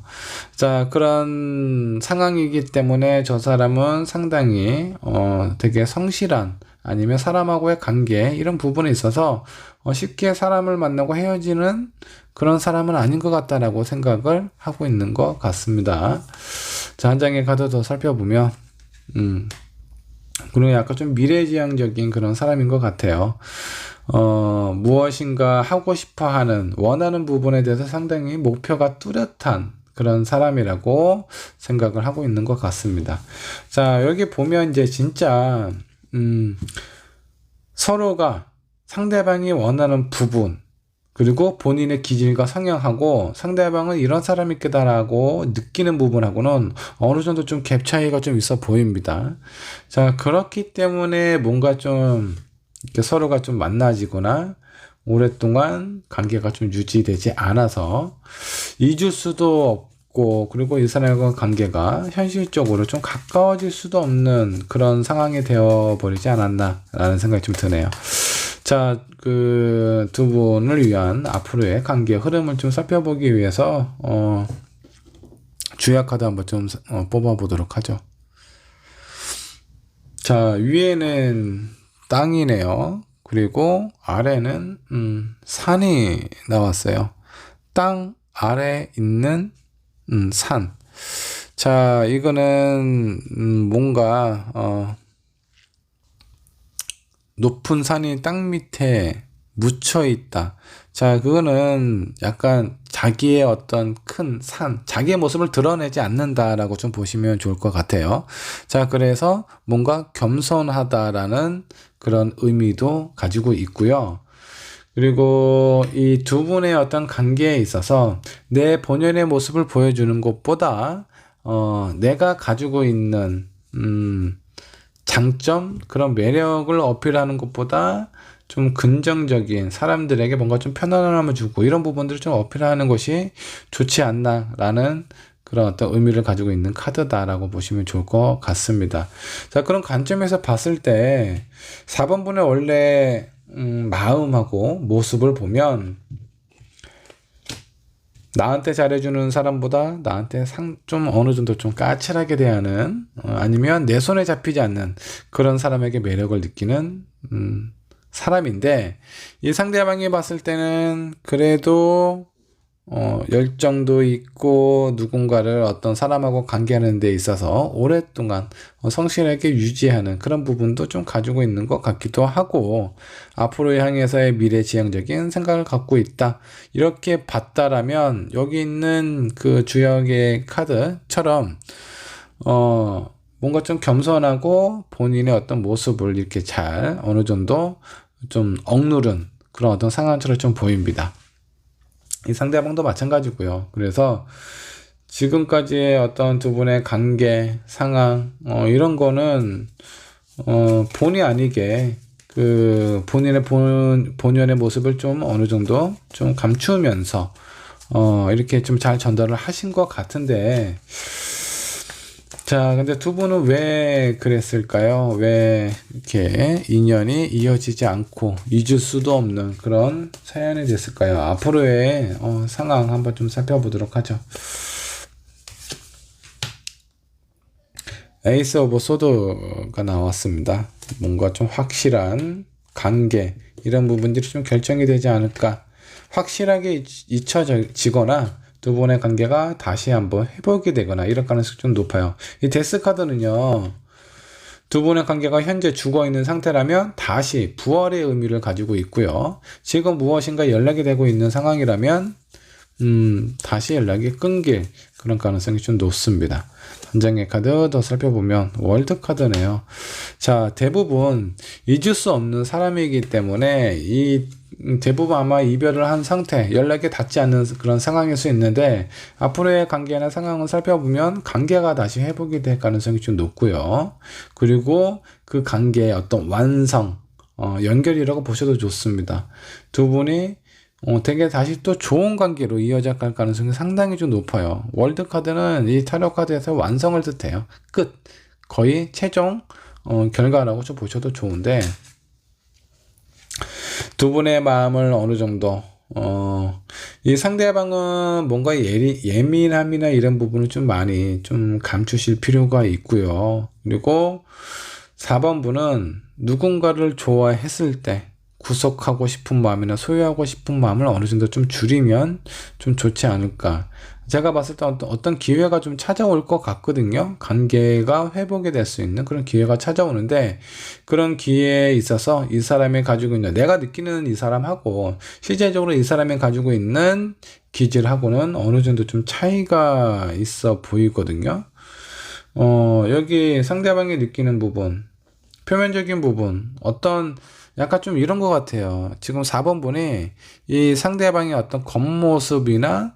자, 그런 상황이기 때문에 저 사람은 상당히 되게 성실한, 아니면 사람하고의 관계 이런 부분에 있어서 쉽게 사람을 만나고 헤어지는 그런 사람은 아닌 것 같다라고 생각을 하고 있는 것 같습니다. 자, 한 장의 카드 더 살펴보면 그리고 약간 좀 미래지향적인 그런 사람인 것 같아요. 무엇인가 하고 싶어 하는, 원하는 부분에 대해서 상당히 목표가 뚜렷한 그런 사람이라고 생각을 하고 있는 것 같습니다. 자, 여기 보면 이제 진짜 서로가 상대방이 원하는 부분, 그리고 본인의 기질과 성향하고 상대방은 이런 사람이 있겠다라고 느끼는 부분하고는 어느 정도 좀 갭 차이가 좀 있어 보입니다. 자, 그렇기 때문에 뭔가 좀 이렇게 서로가 좀 만나지거나 오랫동안 관계가 좀 유지되지 않아서 잊을 수도 없고, 그리고 이 사람과 관계가 현실적으로 좀 가까워질 수도 없는 그런 상황이 되어버리지 않았나라는 생각이 좀 드네요. 자, 그 두 분을 위한 앞으로의 관계 흐름을 좀 살펴보기 위해서 주약 카드 한번 좀 뽑아보도록 하죠. 자, 위에는 땅이네요. 그리고 아래는 산이 나왔어요. 땅 아래 있는 산. 자, 이거는 뭔가 높은 산이 땅 밑에 묻혀 있다. 자, 그거는 약간 자기의 어떤 큰 산, 자기의 모습을 드러내지 않는다라고 좀 보시면 좋을 것 같아요. 자, 그래서 뭔가 겸손하다라는 그런 의미도 가지고 있고요. 그리고 이 두 분의 어떤 관계에 있어서 내 본연의 모습을 보여주는 것보다 내가 가지고 있는 장점, 그런 매력을 어필하는 것보다 좀 긍정적인, 사람들에게 뭔가 좀 편안함을 주고 이런 부분들을 좀 어필하는 것이 좋지 않나라는 그런 어떤 의미를 가지고 있는 카드다라고 보시면 좋을 것 같습니다. 자, 그런 관점에서 봤을 때 4번분의 원래 마음하고 모습을 보면 나한테 잘해주는 사람보다 나한테 좀 어느 정도 좀 까칠하게 대하는, 아니면 내 손에 잡히지 않는 그런 사람에게 매력을 느끼는 사람인데, 이 상대방이 봤을 때는 그래도 열정도 있고 누군가를 어떤 사람하고 관계하는 데 있어서 오랫동안 성실하게 유지하는 그런 부분도 좀 가지고 있는 것 같기도 하고, 앞으로 향해서의 미래지향적인 생각을 갖고 있다, 이렇게 봤다라면 여기 있는 그 주역의 카드처럼 뭔가 좀 겸손하고 본인의 어떤 모습을 이렇게 잘 어느 정도 좀 억누른 그런 어떤 상황처럼 좀 보입니다. 이 상대방도 마찬가지고요. 그래서 지금까지의 어떤 두 분의 관계 상황 이런 거는 본의 아니게 그 본인의 본연의 모습을 좀 어느 정도 좀 감추면서 이렇게 좀 잘 전달을 하신 것 같은데, 자, 근데 두 분은 왜 그랬을까요? 왜 이렇게 인연이 이어지지 않고 잊을 수도 없는 그런 사연이 됐을까요? 앞으로의 상황 한번 좀 살펴보도록 하죠. 에이스 오브 소드가 나왔습니다. 뭔가 좀 확실한 관계, 이런 부분들이 좀 결정이 되지 않을까. 확실하게 잊혀지거나 두 분의 관계가 다시 한번 회복이 되거나 이럴 가능성이 좀 높아요. 이 데스 카드는요, 두 분의 관계가 현재 죽어있는 상태라면 다시 부활의 의미를 가지고 있고요. 지금 무엇인가 연락이 되고 있는 상황이라면 다시 연락이 끊길 그런 가능성이 좀 높습니다. 한 장의 카드 더 살펴보면 월드 카드네요. 자, 대부분 잊을 수 없는 사람이기 때문에 이 대부분 아마 이별을 한 상태, 연락이 닿지 않는 그런 상황일 수 있는데, 앞으로의 관계나 상황을 살펴보면 관계가 다시 회복이 될 가능성이 좀 높고요. 그리고 그 관계의 어떤 완성, 연결이라고 보셔도 좋습니다. 두 분이 되게 다시 또 좋은 관계로 이어져 갈 가능성이 상당히 좀 높아요. 월드 카드는 이 타로 카드에서 완성을 뜻해요. 끝, 거의 최종 결과라고 좀 보셔도 좋은데, 두 분의 마음을 어느 정도 이 상대방은 뭔가 예민함이나 이런 부분을 좀 많이 좀 감추실 필요가 있고요. 그리고 4번 분은 누군가를 좋아했을 때 구속하고 싶은 마음이나 소유하고 싶은 마음을 어느 정도 좀 줄이면 좀 좋지 않을까. 제가 봤을 때 어떤 기회가 좀 찾아올 것 같거든요. 관계가 회복이 될 수 있는 그런 기회가 찾아오는데, 그런 기회에 있어서 이 사람이 가지고 있는, 내가 느끼는 이 사람하고 실제적으로 이 사람이 가지고 있는 기질하고는 어느 정도 좀 차이가 있어 보이거든요. 여기 상대방이 느끼는 부분, 표면적인 부분, 약간 좀 이런 것 같아요. 지금 4번 분이 이 상대방의 어떤 겉모습이나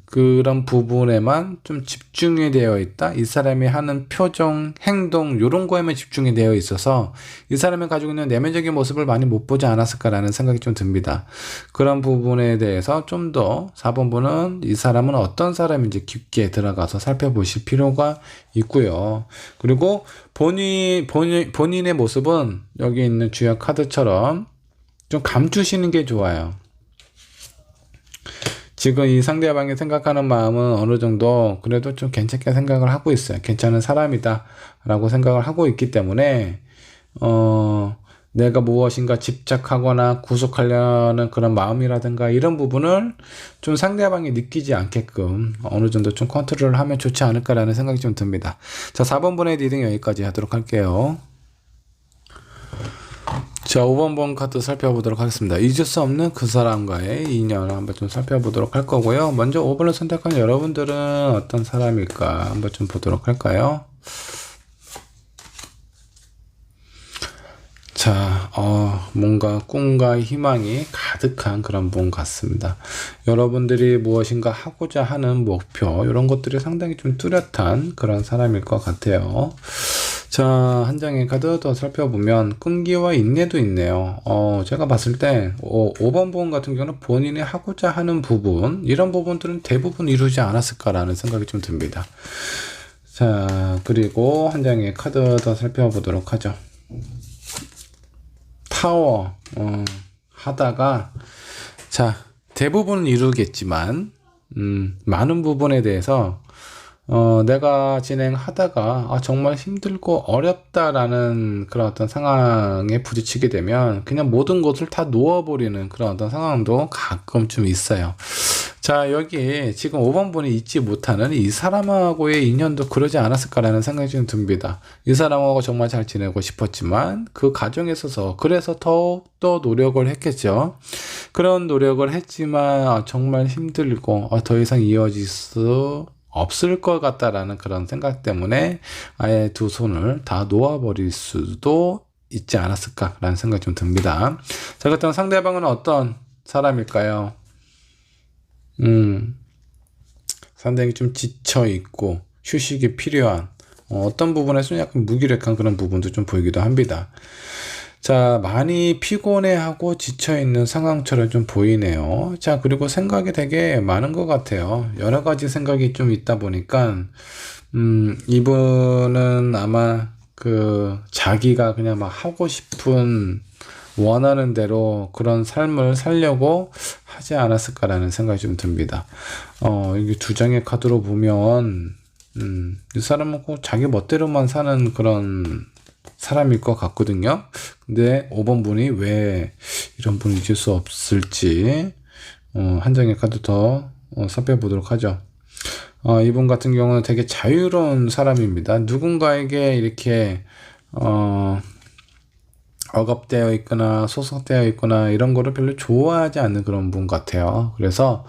그런 부분에만 좀 집중이 되어 있다. 이 사람이 하는 표정, 행동, 이런 거에만 집중이 되어 있어서 이 사람이 가지고 있는 내면적인 모습을 많이 못 보지 않았을까라는 생각이 좀 듭니다. 그런 부분에 대해서 좀 더 4번 분은 이 사람은 어떤 사람인지 깊게 들어가서 살펴보실 필요가 있고요. 그리고 본인의 모습은 여기 있는 주역 카드처럼 좀 감추시는 게 좋아요. 지금 이 상대방이 생각하는 마음은 어느 정도 그래도 좀 괜찮게 생각을 하고 있어요. 괜찮은 사람이다 라고 생각을 하고 있기 때문에 내가 무엇인가 집착하거나 구속하려는 그런 마음이라든가 이런 부분을 좀 상대방이 느끼지 않게끔 어느 정도 좀 컨트롤을 하면 좋지 않을까라는 생각이 좀 듭니다. 자, 4번 분의 리딩 여기까지 하도록 할게요. 자, 5번 카드 살펴보도록 하겠습니다. 잊을 수 없는 그 사람과의 인연을 한번 좀 살펴보도록 할 거고요. 먼저 5번을 선택한 여러분들은 어떤 사람일까 한번 좀 보도록 할까요? 자, 뭔가 꿈과 희망이 가득한 그런 분 같습니다. 여러분들이 무엇인가 하고자 하는 목표, 이런 것들이 상당히 좀 뚜렷한 그런 사람일 것 같아요. 자, 한 장의 카드 더 살펴보면 끈기와 인내도 있네요. 제가 봤을 때 5번 부분 같은 경우는 본인이 하고자 하는 부분, 이런 부분들은 대부분 이루지 않았을까라는 생각이 좀 듭니다. 자, 그리고 한 장의 카드 더 살펴보도록 하죠. 타워 하다가, 자, 대부분은 이루겠지만 많은 부분에 대해서 내가 진행하다가 정말 힘들고 어렵다라는 그런 어떤 상황에 부딪히게 되면 그냥 모든 것을 다 놓아버리는 그런 어떤 상황도 가끔 좀 있어요. 자, 여기 지금 5번 분이 잊지 못하는 이 사람하고의 인연도 그러지 않았을까라는 생각이 좀 듭니다. 이 사람하고 정말 잘 지내고 싶었지만 그 과정에 있어서 그래서 더욱더 노력을 했겠죠. 그런 노력을 했지만 정말 힘들고 더 이상 이어질 수 없을 것 같다라는 그런 생각 때문에 아예 두 손을 다 놓아버릴 수도 있지 않았을까라는 생각이 좀 듭니다. 자, 그렇다면 상대방은 어떤 사람일까요? 상당히 좀 지쳐있고 휴식이 필요한 어떤 부분에서는 약간 무기력한 그런 부분도 좀 보이기도 합니다. 자, 많이 피곤해하고 지쳐있는 상황처럼 좀 보이네요. 자, 그리고 생각이 되게 많은 것 같아요. 여러 가지 생각이 좀 있다 보니까 이분은 아마 자기가 그냥 막 하고 싶은 원하는 대로 그런 삶을 살려고 하지 않았을까라는 생각이 좀 듭니다. 여기 두 장의 카드로 보면 이 사람은 꼭 자기 멋대로만 사는 그런 사람일 것 같거든요. 근데 5번 분이 왜 이런 분이실 수 없을지 한 장의 카드 더 살펴보도록 하죠. 이분 같은 경우는 되게 자유로운 사람입니다. 누군가에게 이렇게 억압되어 있거나 소속되어 있거나 이런 거를 별로 좋아하지 않는 그런 분 같아요. 그래서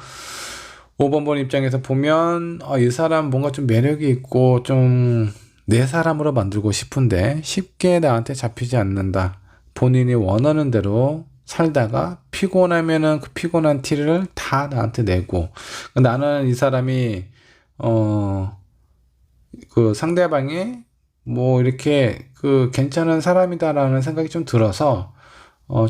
5번 분 입장에서 보면 이 사람 뭔가 좀 매력이 있고 좀 내 사람으로 만들고 싶은데 쉽게 나한테 잡히지 않는다. 본인이 원하는 대로 살다가 피곤하면은 그 피곤한 티를 다 나한테 내고, 나는 이 사람이 그 상대방이 뭐 이렇게 괜찮은 사람이다라는 생각이 좀 들어서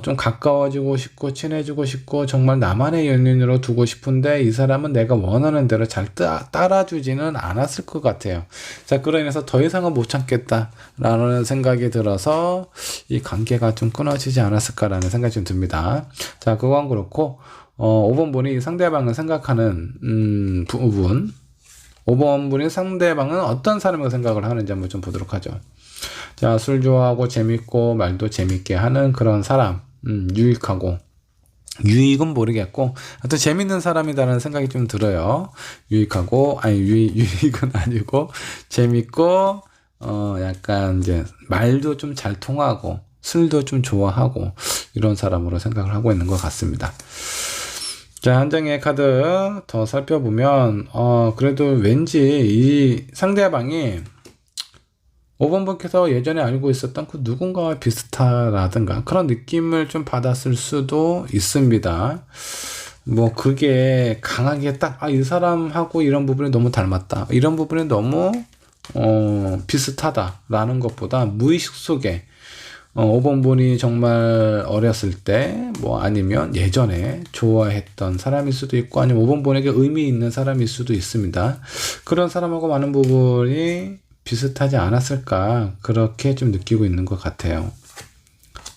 좀 가까워지고 싶고 친해지고 싶고 정말 나만의 연인으로 두고 싶은데 이 사람은 내가 원하는 대로 잘 따라주지는 않았을 것 같아요. 자, 그러면서 더 이상은 못 참겠다라는 생각이 들어서 이 관계가 좀 끊어지지 않았을까라는 생각이 좀 듭니다. 자, 그건 그렇고 5번 분이 상대방을 생각하는 부분, 5번 분이 상대방은 어떤 사람이라고 생각을 하는지 한번 좀 보도록 하죠. 자, 술 좋아하고 재밌고 말도 재밌게 하는 그런 사람, 유익하고, 유익은 모르겠고 하여튼 재밌는 사람이다라는 생각이 좀 들어요. 유익하고, 아니 유익은 아니고 재밌고 약간 이제 말도 좀 잘 통하고 술도 좀 좋아하고 이런 사람으로 생각을 하고 있는 것 같습니다. 자, 한 장의 카드 더 살펴보면 그래도 왠지 이 상대방이 5번 분께서 예전에 알고 있었던 그 누군가와 비슷하다든가 그런 느낌을 좀 받았을 수도 있습니다. 뭐 그게 강하게 딱 이 사람하고 이런 부분이 너무 닮았다, 이런 부분이 너무 비슷하다라는 것보다 무의식 속에 5번 분이 정말 어렸을 때 뭐 아니면 예전에 좋아했던 사람일 수도 있고 아니면 5번 분에게 의미 있는 사람일 수도 있습니다. 그런 사람하고 많은 부분이 비슷하지 않았을까, 그렇게 좀 느끼고 있는 것 같아요.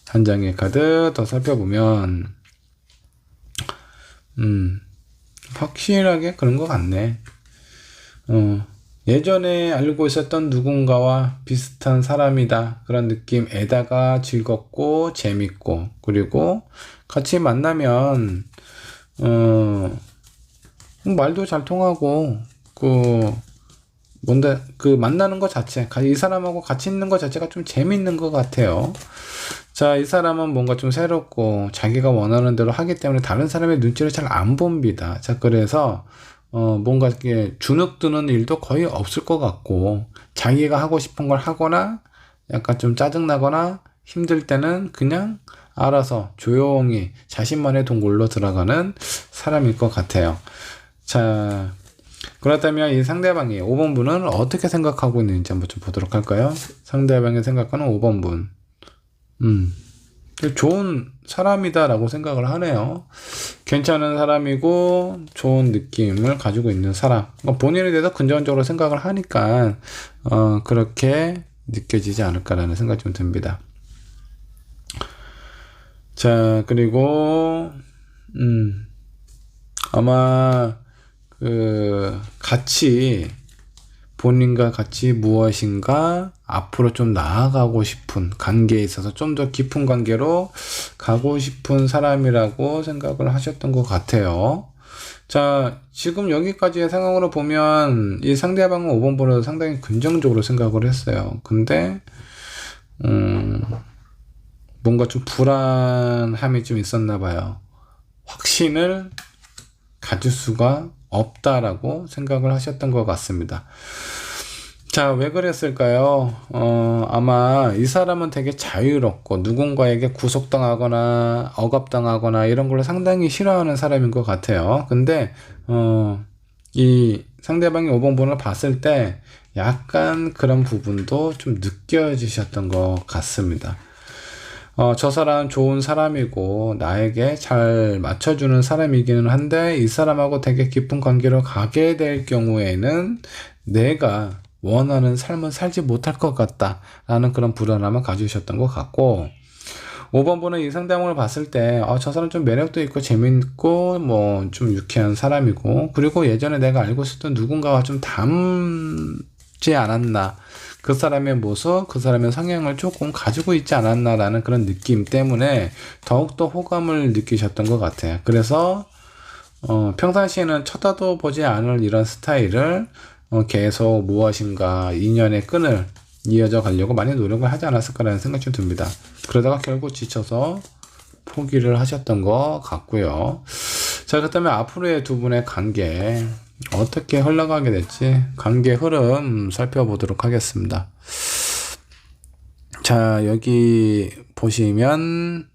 한 장의 카드 더 살펴보면 확실하게 그런 것 같네. 예전에 알고 있었던 누군가와 비슷한 사람이다, 그런 느낌에다가 즐겁고 재밌고, 그리고 같이 만나면 말도 잘 통하고 만나는 것 자체, 이 사람하고 같이 있는 것 자체가 좀 재밌는 것 같아요. 자, 이 사람은 뭔가 좀 새롭고 자기가 원하는 대로 하기 때문에 다른 사람의 눈치를 잘 안 봅니다. 자, 그래서 뭔가 이렇게 주눅드는 일도 거의 없을 것 같고, 자기가 하고 싶은 걸 하거나 약간 좀 짜증나거나 힘들 때는 그냥 알아서 조용히 자신만의 동굴로 들어가는 사람일 것 같아요. 자, 그렇다면 이 상대방이 5번 분은 어떻게 생각하고 있는지 한번 좀 보도록 할까요? 상대방이 생각하는 5번 분. 좋은 사람이다라고 생각을 하네요. 괜찮은 사람이고 좋은 느낌을 가지고 있는 사람. 본인에 대해서 긍정적으로 생각을 하니까 그렇게 느껴지지 않을까라는 생각이 좀 듭니다. 자, 그리고 아마 본인과 같이 무엇인가 앞으로 좀 나아가고 싶은 관계에 있어서 좀 더 깊은 관계로 가고 싶은 사람이라고 생각을 하셨던 것 같아요. 자, 지금 여기까지의 상황으로 보면 이 상대방은 5번 번호도 상당히 긍정적으로 생각을 했어요. 근데 뭔가 좀 불안함이 좀 있었나 봐요. 확신을 가질 수가 없다라고 생각을 하셨던 것 같습니다. 자, 왜 그랬을까요? 아마 이 사람은 되게 자유롭고 누군가에게 구속당하거나 억압당하거나 이런 걸 상당히 싫어하는 사람인 것 같아요. 근데 이 상대방이 5번 번호를 봤을 때 약간 그런 부분도 좀 느껴지셨던 것 같습니다. 저 사람 좋은 사람이고 나에게 잘 맞춰주는 사람이기는 한데 이 사람하고 되게 깊은 관계로 가게 될 경우에는 내가 원하는 삶을 살지 못할 것 같다 라는 그런 불안함을 가지셨던 것 같고, 5번 분은 이 상대방을 봤을 때 저 사람 좀 매력도 있고 재밌고 뭐 좀 유쾌한 사람이고, 그리고 예전에 내가 알고 있었던 누군가와 좀 닮지 않았나, 그 사람의 모습, 그 사람의 성향을 조금 가지고 있지 않았나라는 그런 느낌 때문에 더욱더 호감을 느끼셨던 것 같아요. 그래서 평상시에는 쳐다도 보지 않을 이런 스타일을 계속 무엇인가 인연의 끈을 이어져 가려고 많이 노력을 하지 않았을까라는 생각이 좀 듭니다. 그러다가 결국 지쳐서 포기를 하셨던 것 같고요. 자, 그렇다면 앞으로의 두 분의 관계 어떻게 흘러가게 될지 관계 흐름 살펴보도록 하겠습니다. 자, 여기 보시면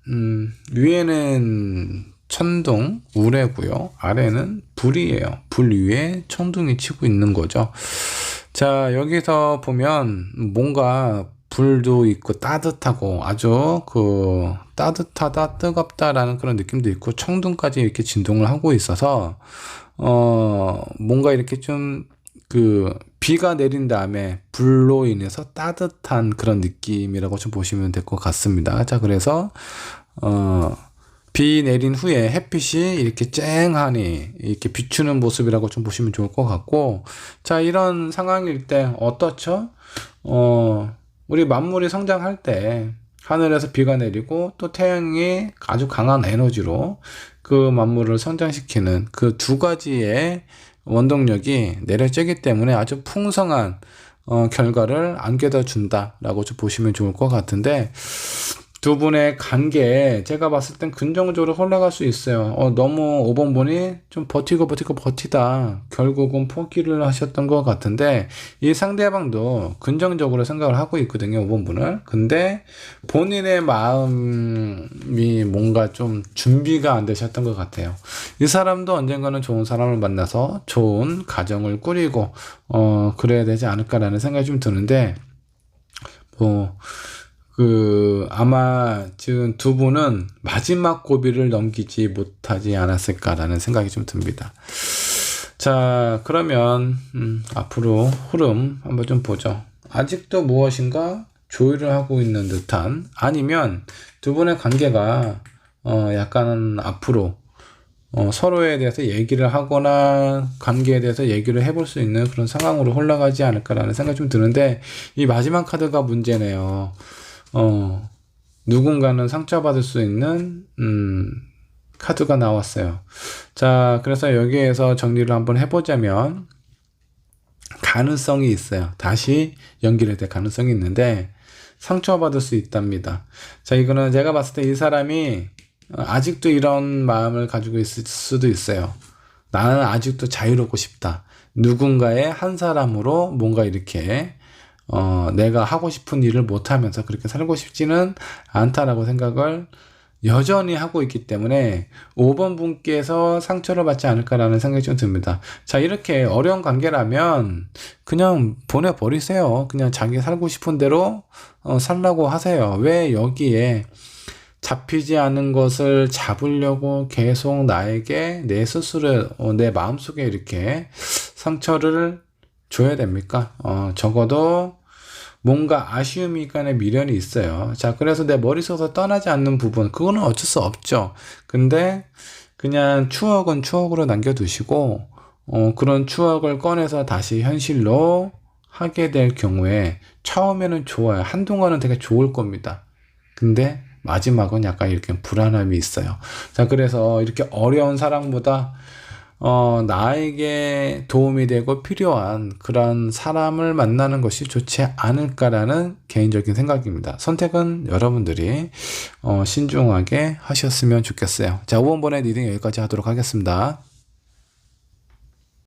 위에는 천둥, 우레고요. 아래는 불이에요. 불 위에 천둥이 치고 있는 거죠. 자, 여기서 보면 뭔가 불도 있고 따뜻하고 아주 따뜻하다, 뜨겁다라는 그런 느낌도 있고 천둥까지 이렇게 진동을 하고 있어서 뭔가 이렇게 좀 비가 내린 다음에 불로 인해서 따뜻한 그런 느낌이라고 좀 보시면 될 것 같습니다. 자, 그래서 비 내린 후에 햇빛이 이렇게 쨍하니 이렇게 비추는 모습이라고 좀 보시면 좋을 것 같고, 자, 이런 상황일 때 어떻죠? 우리 만물이 성장할 때 하늘에서 비가 내리고 또 태양이 아주 강한 에너지로 그 만물을 성장시키는 그 두 가지의 원동력이 내려지기 때문에 아주 풍성한 결과를 안겨다 준다라고 좀 보시면 좋을 것 같은데, 두 분의 관계 제가 봤을 땐 긍정적으로 흘러갈 수 있어요. 너무 5번 분이 좀 버티다 결국은 포기를 하셨던 것 같은데, 이 상대방도 긍정적으로 생각을 하고 있거든요, 5번 분을. 근데 본인의 마음이 뭔가 좀 준비가 안 되셨던 것 같아요. 이 사람도 언젠가는 좋은 사람을 만나서 좋은 가정을 꾸리고 그래야 되지 않을까라는 생각이 좀 드는데, 아마 지금 두 분은 마지막 고비를 넘기지 못하지 않았을까라는 생각이 좀 듭니다. 자, 그러면 앞으로 흐름 한번 좀 보죠. 아직도 무엇인가 조율을 하고 있는 듯한, 아니면 두 분의 관계가 약간 앞으로 서로에 대해서 얘기를 하거나 관계에 대해서 얘기를 해볼 수 있는 그런 상황으로 흘러가지 않을까라는 생각이 좀 드는데, 이 마지막 카드가 문제네요. 누군가는 상처받을 수 있는 카드가 나왔어요. 자, 그래서 여기에서 정리를 한번 해보자면 가능성이 있어요. 다시 연결이 될 가능성이 있는데 상처받을 수 있답니다. 자, 이거는 제가 봤을 때 이 사람이 아직도 이런 마음을 가지고 있을 수도 있어요. 나는 아직도 자유롭고 싶다. 누군가의 한 사람으로 뭔가 이렇게 내가 하고 싶은 일을 못하면서 그렇게 살고 싶지는 않다라고 생각을 여전히 하고 있기 때문에 5번 분께서 상처를 받지 않을까라는 생각이 좀 듭니다. 자, 이렇게 어려운 관계라면 그냥 보내버리세요. 그냥 자기 살고 싶은 대로 살라고 하세요. 왜 여기에 잡히지 않은 것을 잡으려고 계속 나에게 내 스스로 내 마음속에 이렇게 상처를 줘야 됩니까? 적어도 뭔가 아쉬움이 간에 미련이 있어요. 자, 그래서 내 머릿속에서 떠나지 않는 부분, 그거는 어쩔 수 없죠. 근데 그냥 추억은 추억으로 남겨두시고, 그런 추억을 꺼내서 다시 현실로 하게 될 경우에 처음에는 좋아요. 한동안은 되게 좋을 겁니다. 근데 마지막은 약간 이렇게 불안함이 있어요. 자, 그래서 이렇게 어려운 사랑보다 나에게 도움이 되고 필요한 그런 사람을 만나는 것이 좋지 않을까라는 개인적인 생각입니다. 선택은 여러분들이 신중하게 하셨으면 좋겠어요. 자, 5번 번의 리딩 여기까지 하도록 하겠습니다.